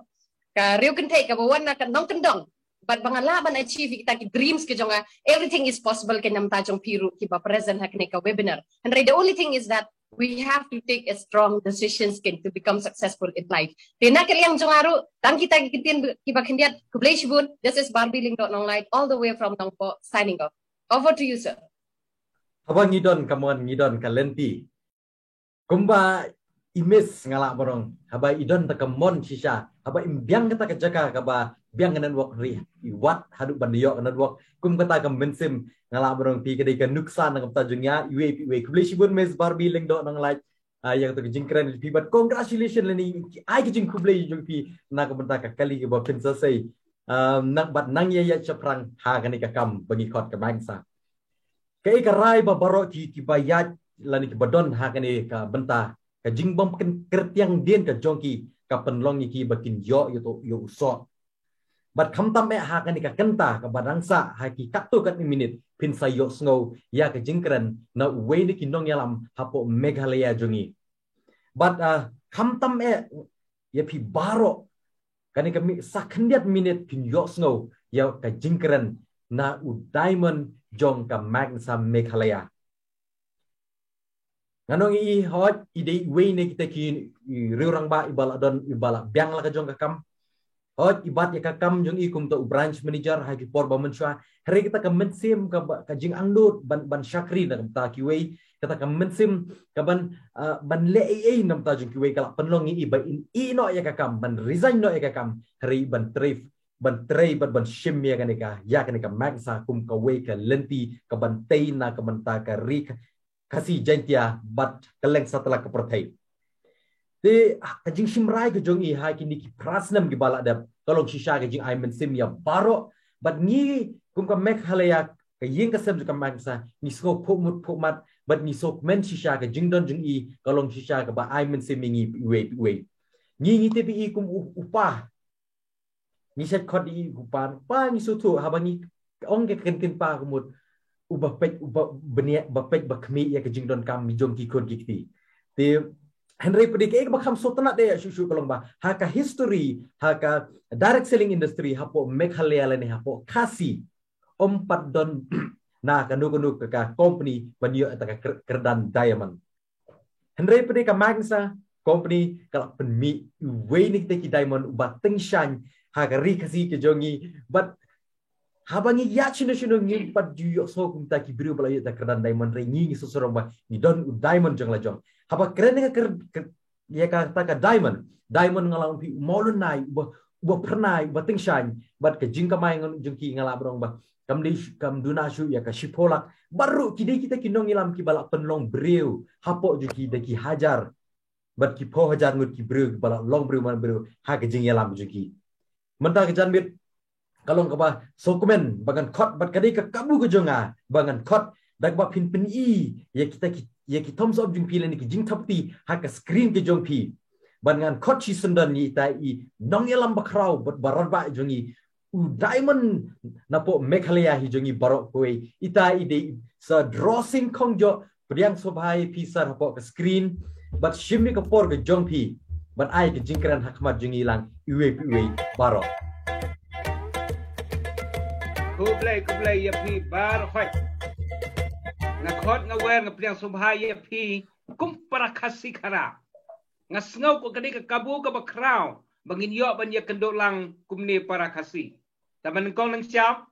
ka riu kan take ka wan na kan dong kendong but bangala ban achieve ikta ki dreams ki jong everything is possible ken nam ta jong piru ki ba present hak ni ka webinar nrei the only thing is that we have to take a strong decisions to become successful in life. Tina kaliang jongaru, tang kita kitin kibak hindiat kublay shibun. This is Barbie Ling.online all the way from Nongpo signing off. Over to you, sir. Abang ngidon kamuan ngidon kalenti. Kumba imis ngalak borong. Haba idon takamon shisha. Haba imbiang kata kejaka kaba biang kanan wok ri. Iwat haduk bandiyok kanan wok. Kum kata kemensim ngalak borong pi kedai kan nuksan ngam tajungnya UAPW kublay shibun mes Barbie Ling.online yang tu jingkran pi but congratulations lani ai kijing kublay jung pi na kabenta ka kali ke ba pin selesai nak bat nang ya chaprang ha kani ka kam bagi khot ka bangsa kai ka rai ba barok ti bayat lani ke badon ha kani ka benta ka jingbom kertiang dien ka jongki ka penlong ki bakin yo yo usok bat khamtam ha kani ka kenta ka badangsa ha ki kattu kat minute pin sayo snow ya ke jingkran na way ni kinong yalam hapo Meghalaya jongi but khamtam ya pi baro kani kami sakhendiat minute pin yo snow ya ke jingkran na u diamond jong ka magsa Meghalaya nganong i hot ide way ni kita ki riurang ba ibala biang la ka jong ka kam hot ibat ya ka kam jong i kum to branch manager ha ki por ba mensha hari kita ka mensim ka jing angdut ban syakri na ta ki way kata ka mensim ka ban le nam ta jing ki way kala penlong i ba in i no ya ka kam ban resign no ya ka kam hari ban trei ban shim ya ka magsa kum ka way ka lenti ka ban tei na ka ban ta ka ri kasi jantia bat keleng setelah ke pertai te kajing simrai ke jong i ha kini ki prasnam gi bala dap tolong shisha ke jing ai mensim ya baro bat ni kum ka Meghalaya ka yeng ka sem ka magsa ni so phomut bat ni so men shisha ke jing don jing i tolong shisha ke ba ai mensim ngi we ni te pi kum upah ni set khot i upah pa ni so tu ha bangi ong ke ken pa kumut ubah benia bapek bakmi ya ke jing don kam mi jong ki kon ki te Henry pedik ek bakam sotna de shushu kolong ba haka history haka direct selling industry hapo Meghalaya leni hapo kasi ompat don na kanu ka company banyo ataka kerdan diamond Henry pedik ka magsa company kala penmi we ni ki diamond ubat tengshan haka ri kasi ke jongi but habangi ya chino ngi pat juyo so kum ta ki biru bala ya kerdan diamond re ngi so sorong ba ni don diamond jong la jong haba keren ka dia kata ke diamond ngalamun pi molunai ba pernai ba tingshai bat ke jingka mai ngon jengki ngala brong ba kam duna shu ya ka shipolak baru kide kita kinong ilam ki balak penlong breu hapok juki de ki hajar bat ki po hajar ngut ki breu balak long breu man breu ha ke jing yalam juki mentah ke janbit kalong kaba sokumen bagan khot bat kadi ka kabu ke jonga bagan khot dak ba pin i ya ki thumbs up jing pi len ki jing thapti ha ka screen ke jong pi bangan khot chi sundan ni ta i nong yalam bakrau bat baron ba jongi diamond napo Meghalaya hi jongi barok koi ita ide sa drawing khongjo priang sobhai pisar hapo ke screen but shimni ka por ke jong pi but ai ke jingkran hakmat jongi lang iwe barok kublai ya pi bar khoi ngakhot ngawer ngapriang subhai ya pi kumpara khasi khara ngasngau ko kadi ka kabu ka bakrau bangin yo ban ya kendolang kumne para khasi taman kong nang siap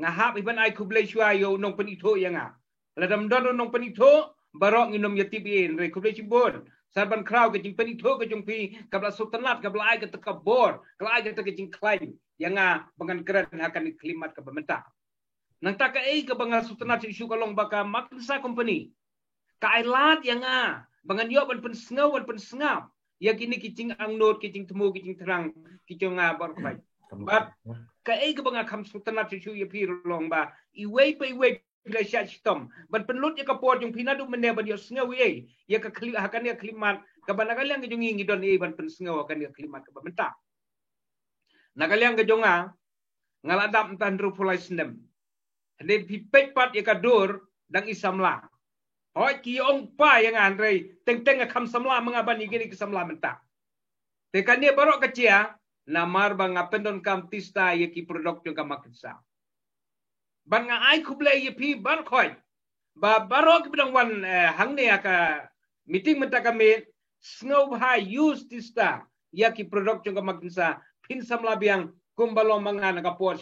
ngahap iban ai kublai shua yo nong penito yanga ladam don nong penito barok nginom ya tibin re kublai cimbon sarban krau ke jing penito ke jung pi kabla sultanat kabla ai ke tekabor kabla ai ke jing klaim yanga bangan keren akan klimat ke pemerintah nang tak ai ke bangan sultanat isu kalong baka maksa company ka ailat yanga bangan yo ban pensengau ya kini kicing angnot kicing temu kicing terang kicing ngabar kai but ka ai ke bangan kam sultanat isu ya pi long ba iwe bila syat sistem ban penlut ya kapor jung pinadu mene ban yo sengau ye ya ka akan ya klimat ka banagalang ke jungi ngidon ban pensengau akan ya klimat ke pemerintah nagaliang ke jonga ngaladap entan rupulai sendem hande pipet pat ya kadur dang isamla hoi ki ong pa yang andre teng akam samla mengaban igini ke samla menta tekane barok kecia namar bang apendon kam tista ya ki produk jo kam maksa ban nga ai kublai ya pi bar khoi ba barok bidang wan hangne aka meeting menta kami snow high use tista ya ki produk jo kam maksa pin samla biang kumbalo mangan kapor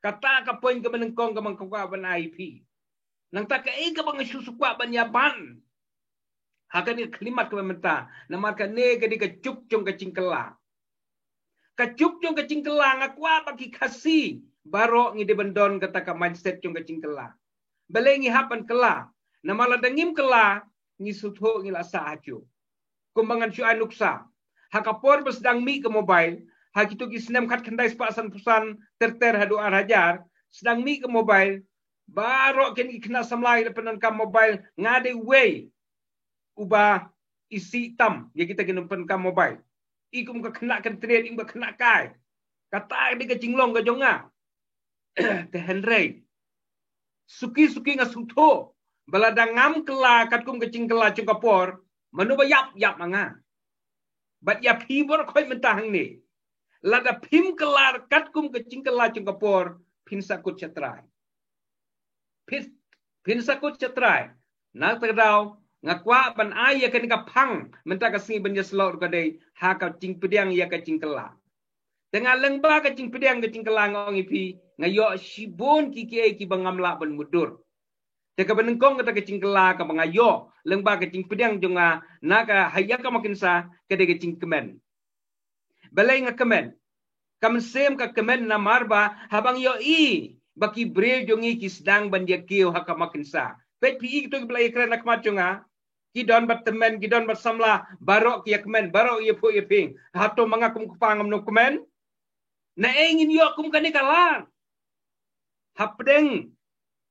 kata ka poin ka menengkong ka mangkwa ban IP nang tak ka ka bang susukwa ban yaban hakan ni klimat ka menta namar ka ne ka di ka cuk jong ka cingkela ngakwa bagi kasi baro ngi de bendon kata ka mindset jong ka cingkela belengi hapan kela namala dangim kela ngi sutho ngi la sa hacu kumbangan syu anuksa hakapor besdang mi ke mobile hakitu ki senam kat kendai sepasan pusan terter hadu hajar sedang mi ke mobile baro ken kena samlai depan kam mobile ngade way uba isi tam ya kita kena pen kam mobile ikum ka kena kan trade imba kena kai kata di ke jinglong ka jonga te henry suki ngasutho baladang ngam kela katkum ke cingkela cungkapor manu ba yap manga bat ya pibor khoi mentahang ni lada pim kelar katkum ke cingkela cungkapor pinsakut cetrai pinsakut cetrai nak terdau ngakwa ban ai ya kan ka phang menta ka singi banja slot ka dei ha ka cing pediang ya ka cingkela tengah lengba ka cing pediang ka cingkela ngong ipi ngayo sibon ki bangamla ban mudur teka benengkong kata ke cingkela ka bangayo lengba ka cing pediang jonga naka hayaka makin sa ka de ka cing kemen balai nga kemen kam sem ka kemen na marba habang yo i baki brave jongi ki sedang bandia kio haka makin sa pet pi itu balai kran nak maconga ki don bat temen ki don bat samla barok ki kemen barok ye po ye ping hato mangakum kupangam no kemen na engin yo kum kan kalan hapdeng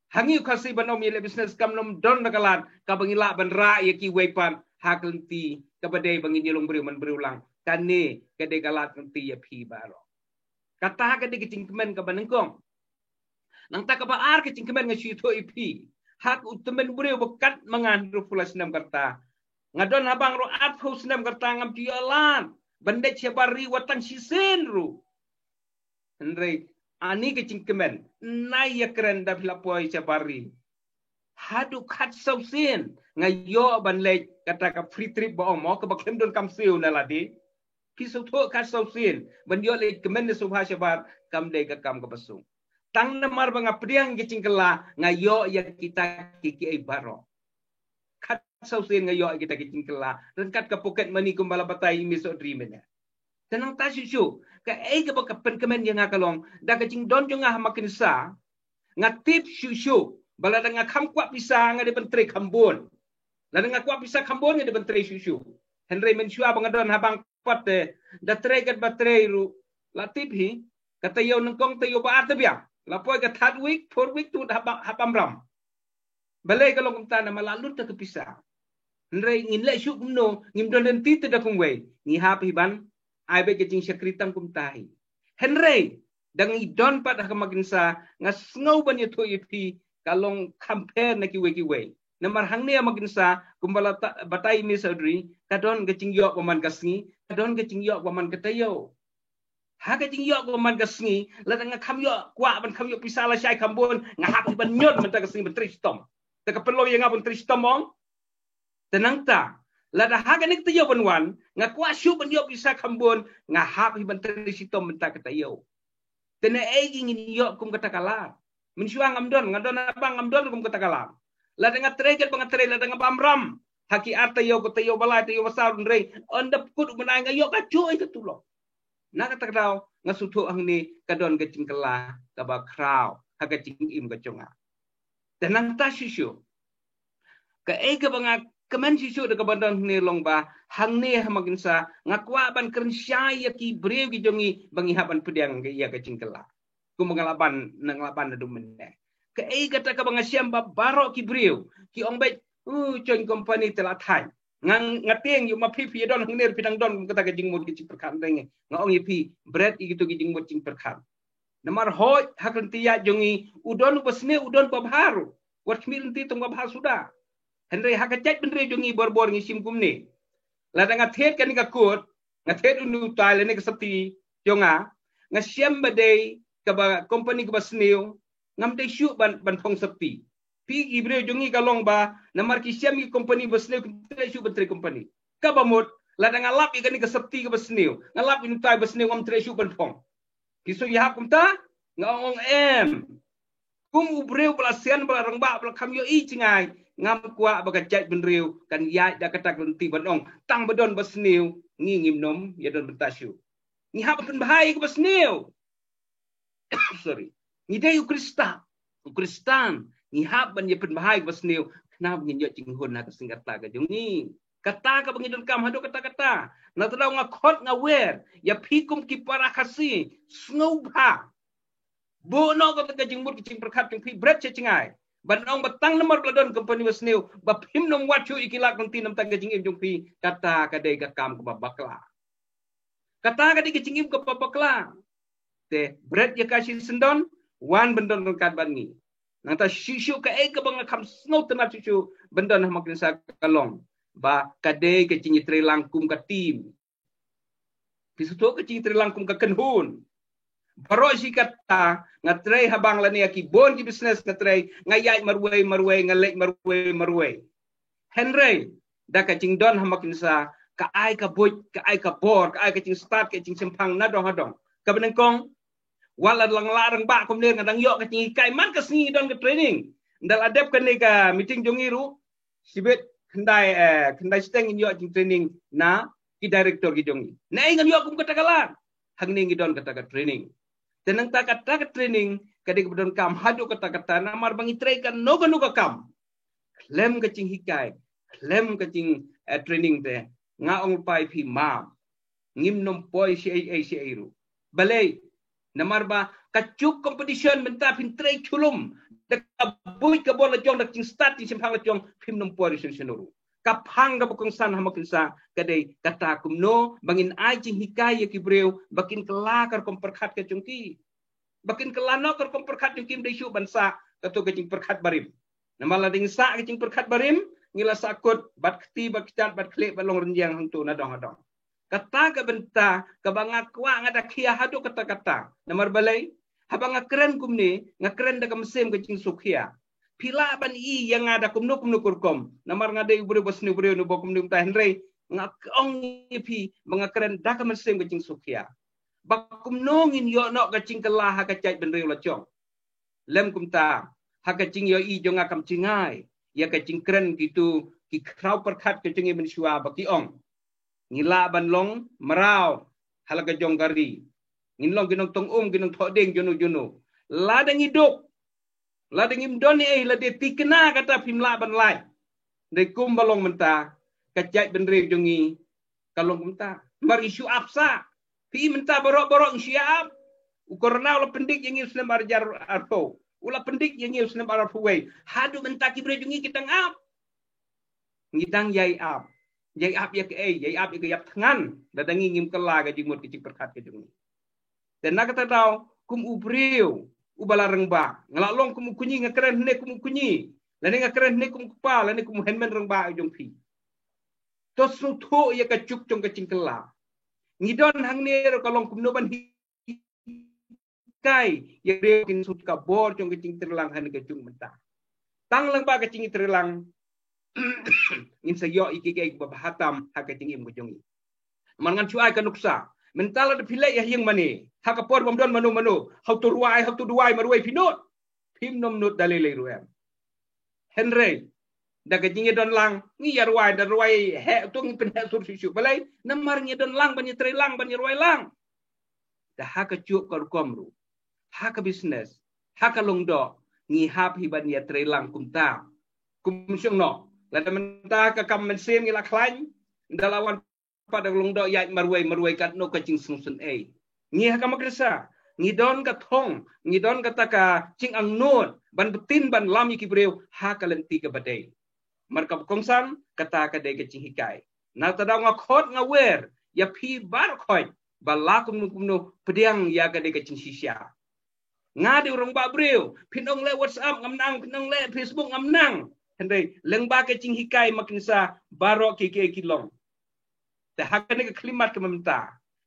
hangi kasi banom ye business kam nom don nakalan ka bangila ban ra ye ki wepan haklenti kabade bangin yelong berulang kane kade galat nanti ya pi baro kata kade kicing kemen ka banengkong nang tak ba ar kicing kemen ngashi to ipi hak utemen bure bekat mangan rupula senam karta ngadon habang ro at ho senam karta ngam tialan bandek siabari watang sisen ru andre ani kicing kemen nai ya keren da pilapoi siabari hadu khat sausin ngayo banlek kata ka free trip ba mo ka bakem don kam siu na ladi kisau tu kasau sin bandio le kemen subha shabar kam de ka kam ka pasung tang namar banga priang ke cingkela ngayo ya kita kiki ai baro sausin ngayo kita kicing kela rengkat ke poket mani kumbala batai miso dreamnya tenang ta syusyu ka ke baka penkemen yang akalong da kicing don jo ngah makin sa ngatip syusyu bala da ngakam kwa pisang ngade bentre kambon la da ngakwa pisang kambon ngade bentre syusyu Henry mensyua bangadon habang pat da tregat batre ru latip hi kata yo nengkong tayo ba atabya lapoy ka 3 week 4 week tu habang ram balay kalau kumta na malalut na kapisa. Nray nginla syuk kumno, ngimdon dan tita da kumway. Ngihap hiban, ay ba kicing syakritam kumtahi. Henry, dang idon pat hakamakina nga sngaw ba niya to ipi kalong compare na kiwe-kiwe. Na marhang niya maginsa, kumbala batay mi saudri, kadon kicing yok waman kasngi, kadon kicing yok waman katayo. Ha kicing yok waman kasngi, ladang nga kamyo, kwa ban kamyo pisala syay kambon, ngahap hiban nyot menta kasngi betristom. Taka perlu yang ngapun tristomong tenang ta lada haga nik tayo banwan nga kwasyo banyo bisa kambon nga hap hiban tristom menta katayo tena eging inyo kum katakala mensyuang ngamdon abang ngamdon kum katakala lada nga treget bang tre lada nga bamram haki artayo ko tayo balay tayo masarun rey onda kut menay ngayo ka joy katulo na katakdaw nga suto ang ni kadon gacing kala kaba kraw haga cingim gacunga tenang ta syusyu ka ega banga kemen syusyu de kabandan ni longba hang ne hamaginsa ngakwa ban kersyai ki brew gi jongi bangi haban pedang ya ka cingkela ku mengalaban nang laban adu menne ka ega ta ka banga syamba baro ki brew ki ong bai join company telah thai ngang ngateng yu mapipi don hang ne pidang don kata ka jingmut ki perkan denge ngong yipi bread gitu ki jingmut cing perkan Namar hoi hakun tiya jongi udon basne udon babharu. Wat kmil ti tung babhar sudah. Henry hakacet benre jongi bor-bor ngisim kumne. Lada ngathet kan ka kut, ngathet unu taile ne kasati jonga, ngasyam badai ka company ka basneo, ngamte syu ban thong sapti. Pi ibre jongi kalong ba namar ki syam ki company basneo tre syu bentre company. Ka bamut lada ngalap ikan ka sapti ka basneo. Ngalap unu tai basneo ngam tre syu ban thong. Kiso ya kumta ngong kum ubreu pelasian barang ba bel kamyo i cingai ngam kwa baga jait benreu kan ya da katak lenti banong tang bedon basneu ngi ngimnom ya don bentasyu ngi hap pen bahai ke basneu sorry ngi dei ukristan ngi hap ban ye pen bahai ke basneu kenapa ngi yo cinghun na kasingkata ga jongi kata ka bangidon kam hado kata na tadaw nga khot nga wer ya phikum ki para khasi sngow bha bo no ko ta jingmut ki perkhat king phi bret che cingai ban ong batang nomor bladon company wasneu ba phim nom wachu ikilak nang tinam ta jing im jong phi kata ka dei ka kam ko babakla kata ka dei ki jingim ko babakla te bret ya kasi sendon wan bendon kat bangi nang ta shishu ka e ka bang kam sngow ta shishu bendon makin sa kalong ba kade ke cingi tre langkum ka tim pisuto ke cingi tre langkum ka kenhun baro si kata ngatre habang lani aki bon ki business ngatre ngayai marway ngalek marway Henry da ka cing don hamakin sa ka ai ka boy ka ai ka bor ka ai ka cing start ka cing sempang na dong hadong ka benengkong wala lang larang ba kum ler ngadang yo ka cingi kai man ka sngi don ka training ndal adep ka ne ka meeting jongiru sibet kendai steng inyo jing training na ki director ki jongi na ingan yo kum katakalan hangning idon kata training tenang ta kata training kadi kedon kam hadu kata namar bangi trai kan noga kam klem kacing hikai klem kacing training te nga ong pai phi ma ngim nom poi si airu balai namar ba kacuk competition menta phin trai chulum bui ka bola jong dak cing start di simpang jong phim nom pori senuru kapang ka bukong san hamakin sa kadai kata kumno bangin ai cing hikai ki breu bakin kelakar kom perkhat ka jongki bakin kelano kar kom perkhat jongki dei syu bansa kato ka cing perkhat barim namala ding sa ka cing perkhat barim ngila sakut bat kti bat kitat bat kle balong renjang hang tu na dong kata ka benta ka bangakwa ngada kia hadu kata namar balai habang ngakren kumni ngakren da kamsem kecing sukhia pila ban i yang ada kumno kurkom namar ngade ubure bosni ubure no bokum nim ta henry ngakong ipi mangakren da kamsem kecing sukhia bakum nongin yo no kecing kelah ha kacai benreu lacong lem kumta ha kecing yo i jonga kam cingai ya kecing kren gitu ki krau perkat ke jengi mensyua baki ong ngila ban long merau halaga jonggari nginlong ginong tong ginong thodeng jono ladang hidup ladang imdoni lade tikena kata pimla ban lai de kum balong menta kajai benre jongi kalong menta mar isu apsa pi menta borok siap ukorna ula pendik yang islam arjar arpo ula pendik yang islam arpo way hadu menta kibre jongi kita ngap ngidang yai ap ya ke yai ap ya yap tangan dadangi ngim kela ga jimut kicik perkat ke jongi dan nak kata tau kum ubriu ubala rengba ngalalong kum kunyi ngakeren ne kum kunyi lani ngakeren ne kum kupa lani kum henmen rengba jong pi to sutho ya kacuk jong kecing kela ngidon hang ne kalong kum noban kai ya rekin sut ka bor jong kecing terlang han kecung mentah tang lang ba kecing terlang ngin sayo ikike bahatam ha kecing im jongi mangan cuai kanuksa mentala de pilai ya yang mani hakapor bomdon manu how to duai maruai pinot pim nom nut dalile ruem Henry daga jingi don lang ni ya ruai he tung pen he sur sisu balai namar ngi don lang banyi tre lang banyi ruai lang da haka juk kor komru haka business haka longdo ngi happy banyi tre lang kumta kum syong no la menta ka kam men sim ngi la klain dalawan pada longdo ya maruai kat no kacing sungsun ngi haka makresa ngi don ka thong ngi don ka taka cing ang not ban betin ban lam iki breu haka lenti ka badai marka kongsan kata ka de kacing hikai na tada nga khot nga wer ya phi bar khoi balakum no pediang ya ka de kacing sisya nga de rong ba breu pinong le WhatsApp ngamnang pinong le Facebook ngamnang hendai lengba kacing hikai makinsa barok kike kilong ta hakane ka klimat ka mamta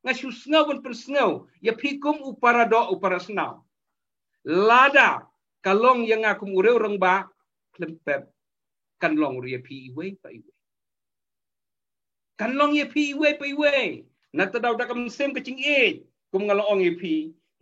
nga susngau pun persngau ya pikum upara senau lada kalong yang aku ureu rong ba klempep kan long ria pi iwe pa iwe kan long ye pi iwe pa iwe na tadau da kam sem kecing kum ngalong ye pi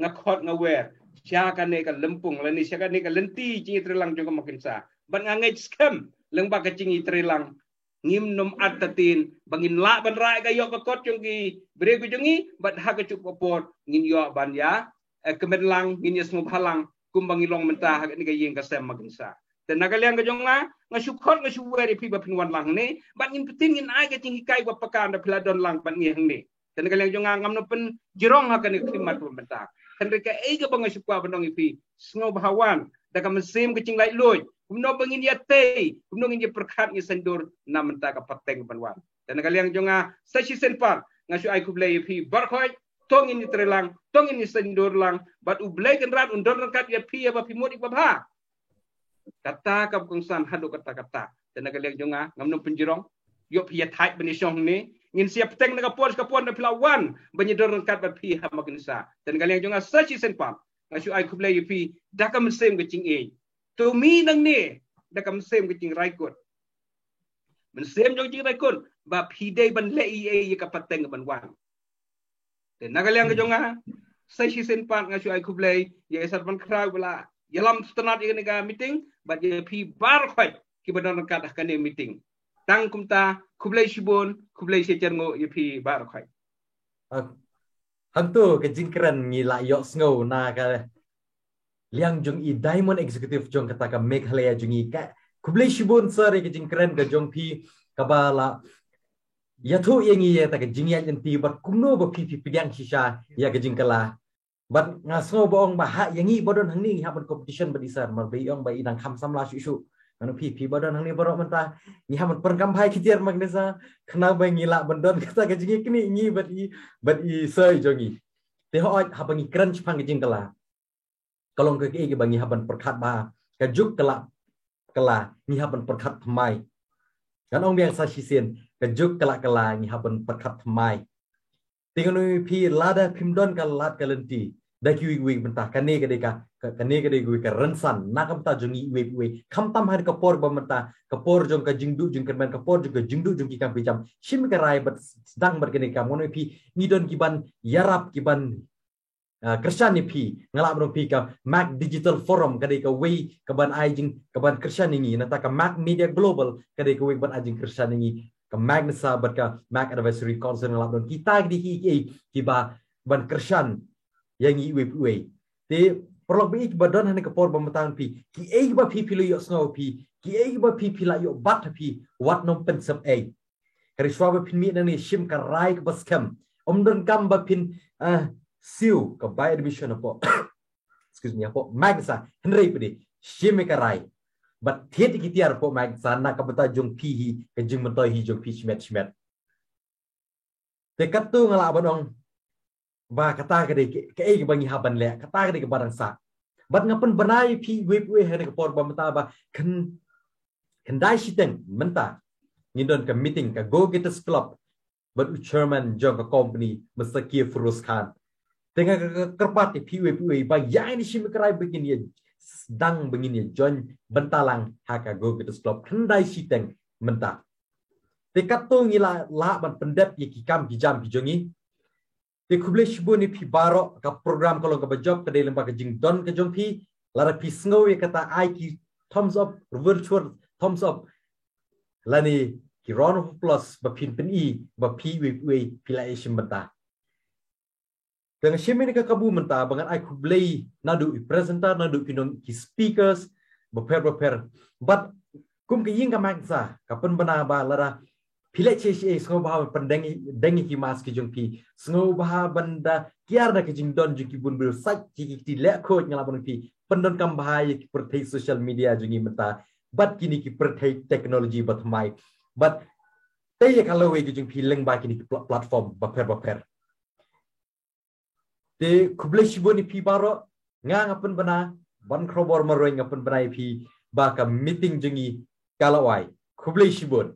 nga khot nga wer sia kan ne ka lempung lani sia kan ne ka lenti cing trelang jong makin sa ban nga ngej scam leng ba kecing trelang ngim nom atatin bangin la ban rai ga yo bakot jongi bregu jongi bat ha ka cuk popot ngin yo ban ya kemenlang ngin ya semua halang kum bangilong mentah ni ga yeng ka sem maginsa dan nagaliang ga jonga nga syukot nga suweri pi ba pinwan lang ne bat ngin petin ngin ai ga tingi kai ba pakan da piladon lang ban ngi hang ne dan nagaliang jonga ngam no pen jirong ha ka ni klimat ba mentah kan reka ai ga bang syukwa banong ipi sngo bahawan da ka mesim ke cing lai loy kumno bangin ya te kumno ngin ya perkat ngi sendur na mentah ka pateng banwan dan nagaliang jonga sashi senpar nga syu ai kublai pi barkhoi tong ini trelang tong ini sendur lang bat ublai kenrat undor kat ya pi ba pi modi ba kata ka kongsan hadu kata dan nagaliang jonga ngamno penjirong yo pi ya thai bani syong ni ngin siap teng na kapon na pilawan banyi dor kat ba pi ha magnisa dan nagaliang jonga sashi senpar nga syu ai kublai pi dakam sem ke cing to mi nang ni dakam sem ke cing raikot men sem jong cing raikot ba pi dei ban le ye ka pateng ban wan dan nagaliang ke jonga sashi senpar nga syu ai kublai ye sarban khrau bala yalam stanat ye ga meeting ba ye pi bar khoi ki badon kat ka ne meeting tang kumta kublai shibon kublai secerngo ye pi bar khoi hantu ke jingkran ngi la yok sngo na ka liang jong I diamond executive jong kata ka Meghalaya jong I ka kublai shibon sare ke jingkran ka jong pi ka bala ya thu yengi ya ta ke jingya enti bat kumno ba pi pidiang shisha ya ke jingkala bat ngasno boong ba ha yangi bodon hangni ha ban competition badisar mar bayong ba idang kham samla shu anu pi bodon hangni borok menta ni ha ban perkam bhai khitiar magnesa khna ba ngila bandon kata ke jingi kini ngi bat I soi jongi te ho ha bangi crunch phang ke jingkala kalong ke ke bangi ha ban perkhat ba ka juk kala ni ha ban perkhat thamai kan ong biang sa sisen ka juk kala ni ha ban perkhat thamai tinganu pi lada pimdon ka lat kalenti da kiwi mentah kane ka deka kane ka degu ka rensan nakam ta jongi we khamtam har ka por ba menta ka por jong ka jingdu jing kan ka por jong ka jingdu jong ki kam pijam shim ka rai bat sedang ber kane ka mono pi ngidon kiban yarap kiban Kersan ni pi ngalap dong pi ka Mac Digital Forum kadai ka way ka ban ajing ka ban kersan ini nata ka Mac Media Global kadai ka way ban ajing kersan ini ka Mac nasa bat ka Mac Advisory Council ngalap dong kita di ki ba ban kersan yang i way te perlu bi ba don han ka por bamatang pi ki ba pi lo yo snow pi ki ba pi la yo bat pi wat nom pen sap kari shwa ba pin mi nang ni shim ka rai ka baskam don kam ba pin siu ka by admission po excuse me po magsa henry pedi shim ka rai but thiet ki tiar po magsa na ka bata jong pi hi ka jing man toy hi jong pi shmet te kat tu ngala ba dong ba kata ka de ka bangi haban le kata ka de ka barang sa bat ngapen banai pi we he ka por ba mata ba kan dai shiteng menta ngindon ka meeting ka Go Getters Club but chairman jong ka company Mr. Kia Furuz Khan tengah kerpat PWPW ba yang ni shim kerai begini dang begini join bentalang haka Go Getters Club kendai siteng menta tekat tu ngila la ban pendep ye kikam kijam kijongi te kuble shibu ni pi baro ka program kalau ka job ka de lemba ka jing don ka jong pi lara pi sngo ye kata ai ki thumbs up virtual thumbs up lani ki round of applause ba pin pen i ba PWPW pila ishim benta dengan shimini ka kabu menta bangan ai kublei nadu presenter nadu pinong ki speakers beper but kum ki yinga magsa kapan bana ba lara pile che sngo ba pendengi ki mas ki jong pi sngo ba banda kiar da ki jing don ki bun bil sak ki ti le ko ngala bon pi pendon kam bahaya ki perthai social media jungi menta but kini ki perthai teknologi bat mai but tay kalau we ki jong pi leng ba kini platform beper te kuble shiboni pi baro nga ngapen bana ban krobor maroy ngapen bana pi ba ka meeting jengi kalawai kuble shibon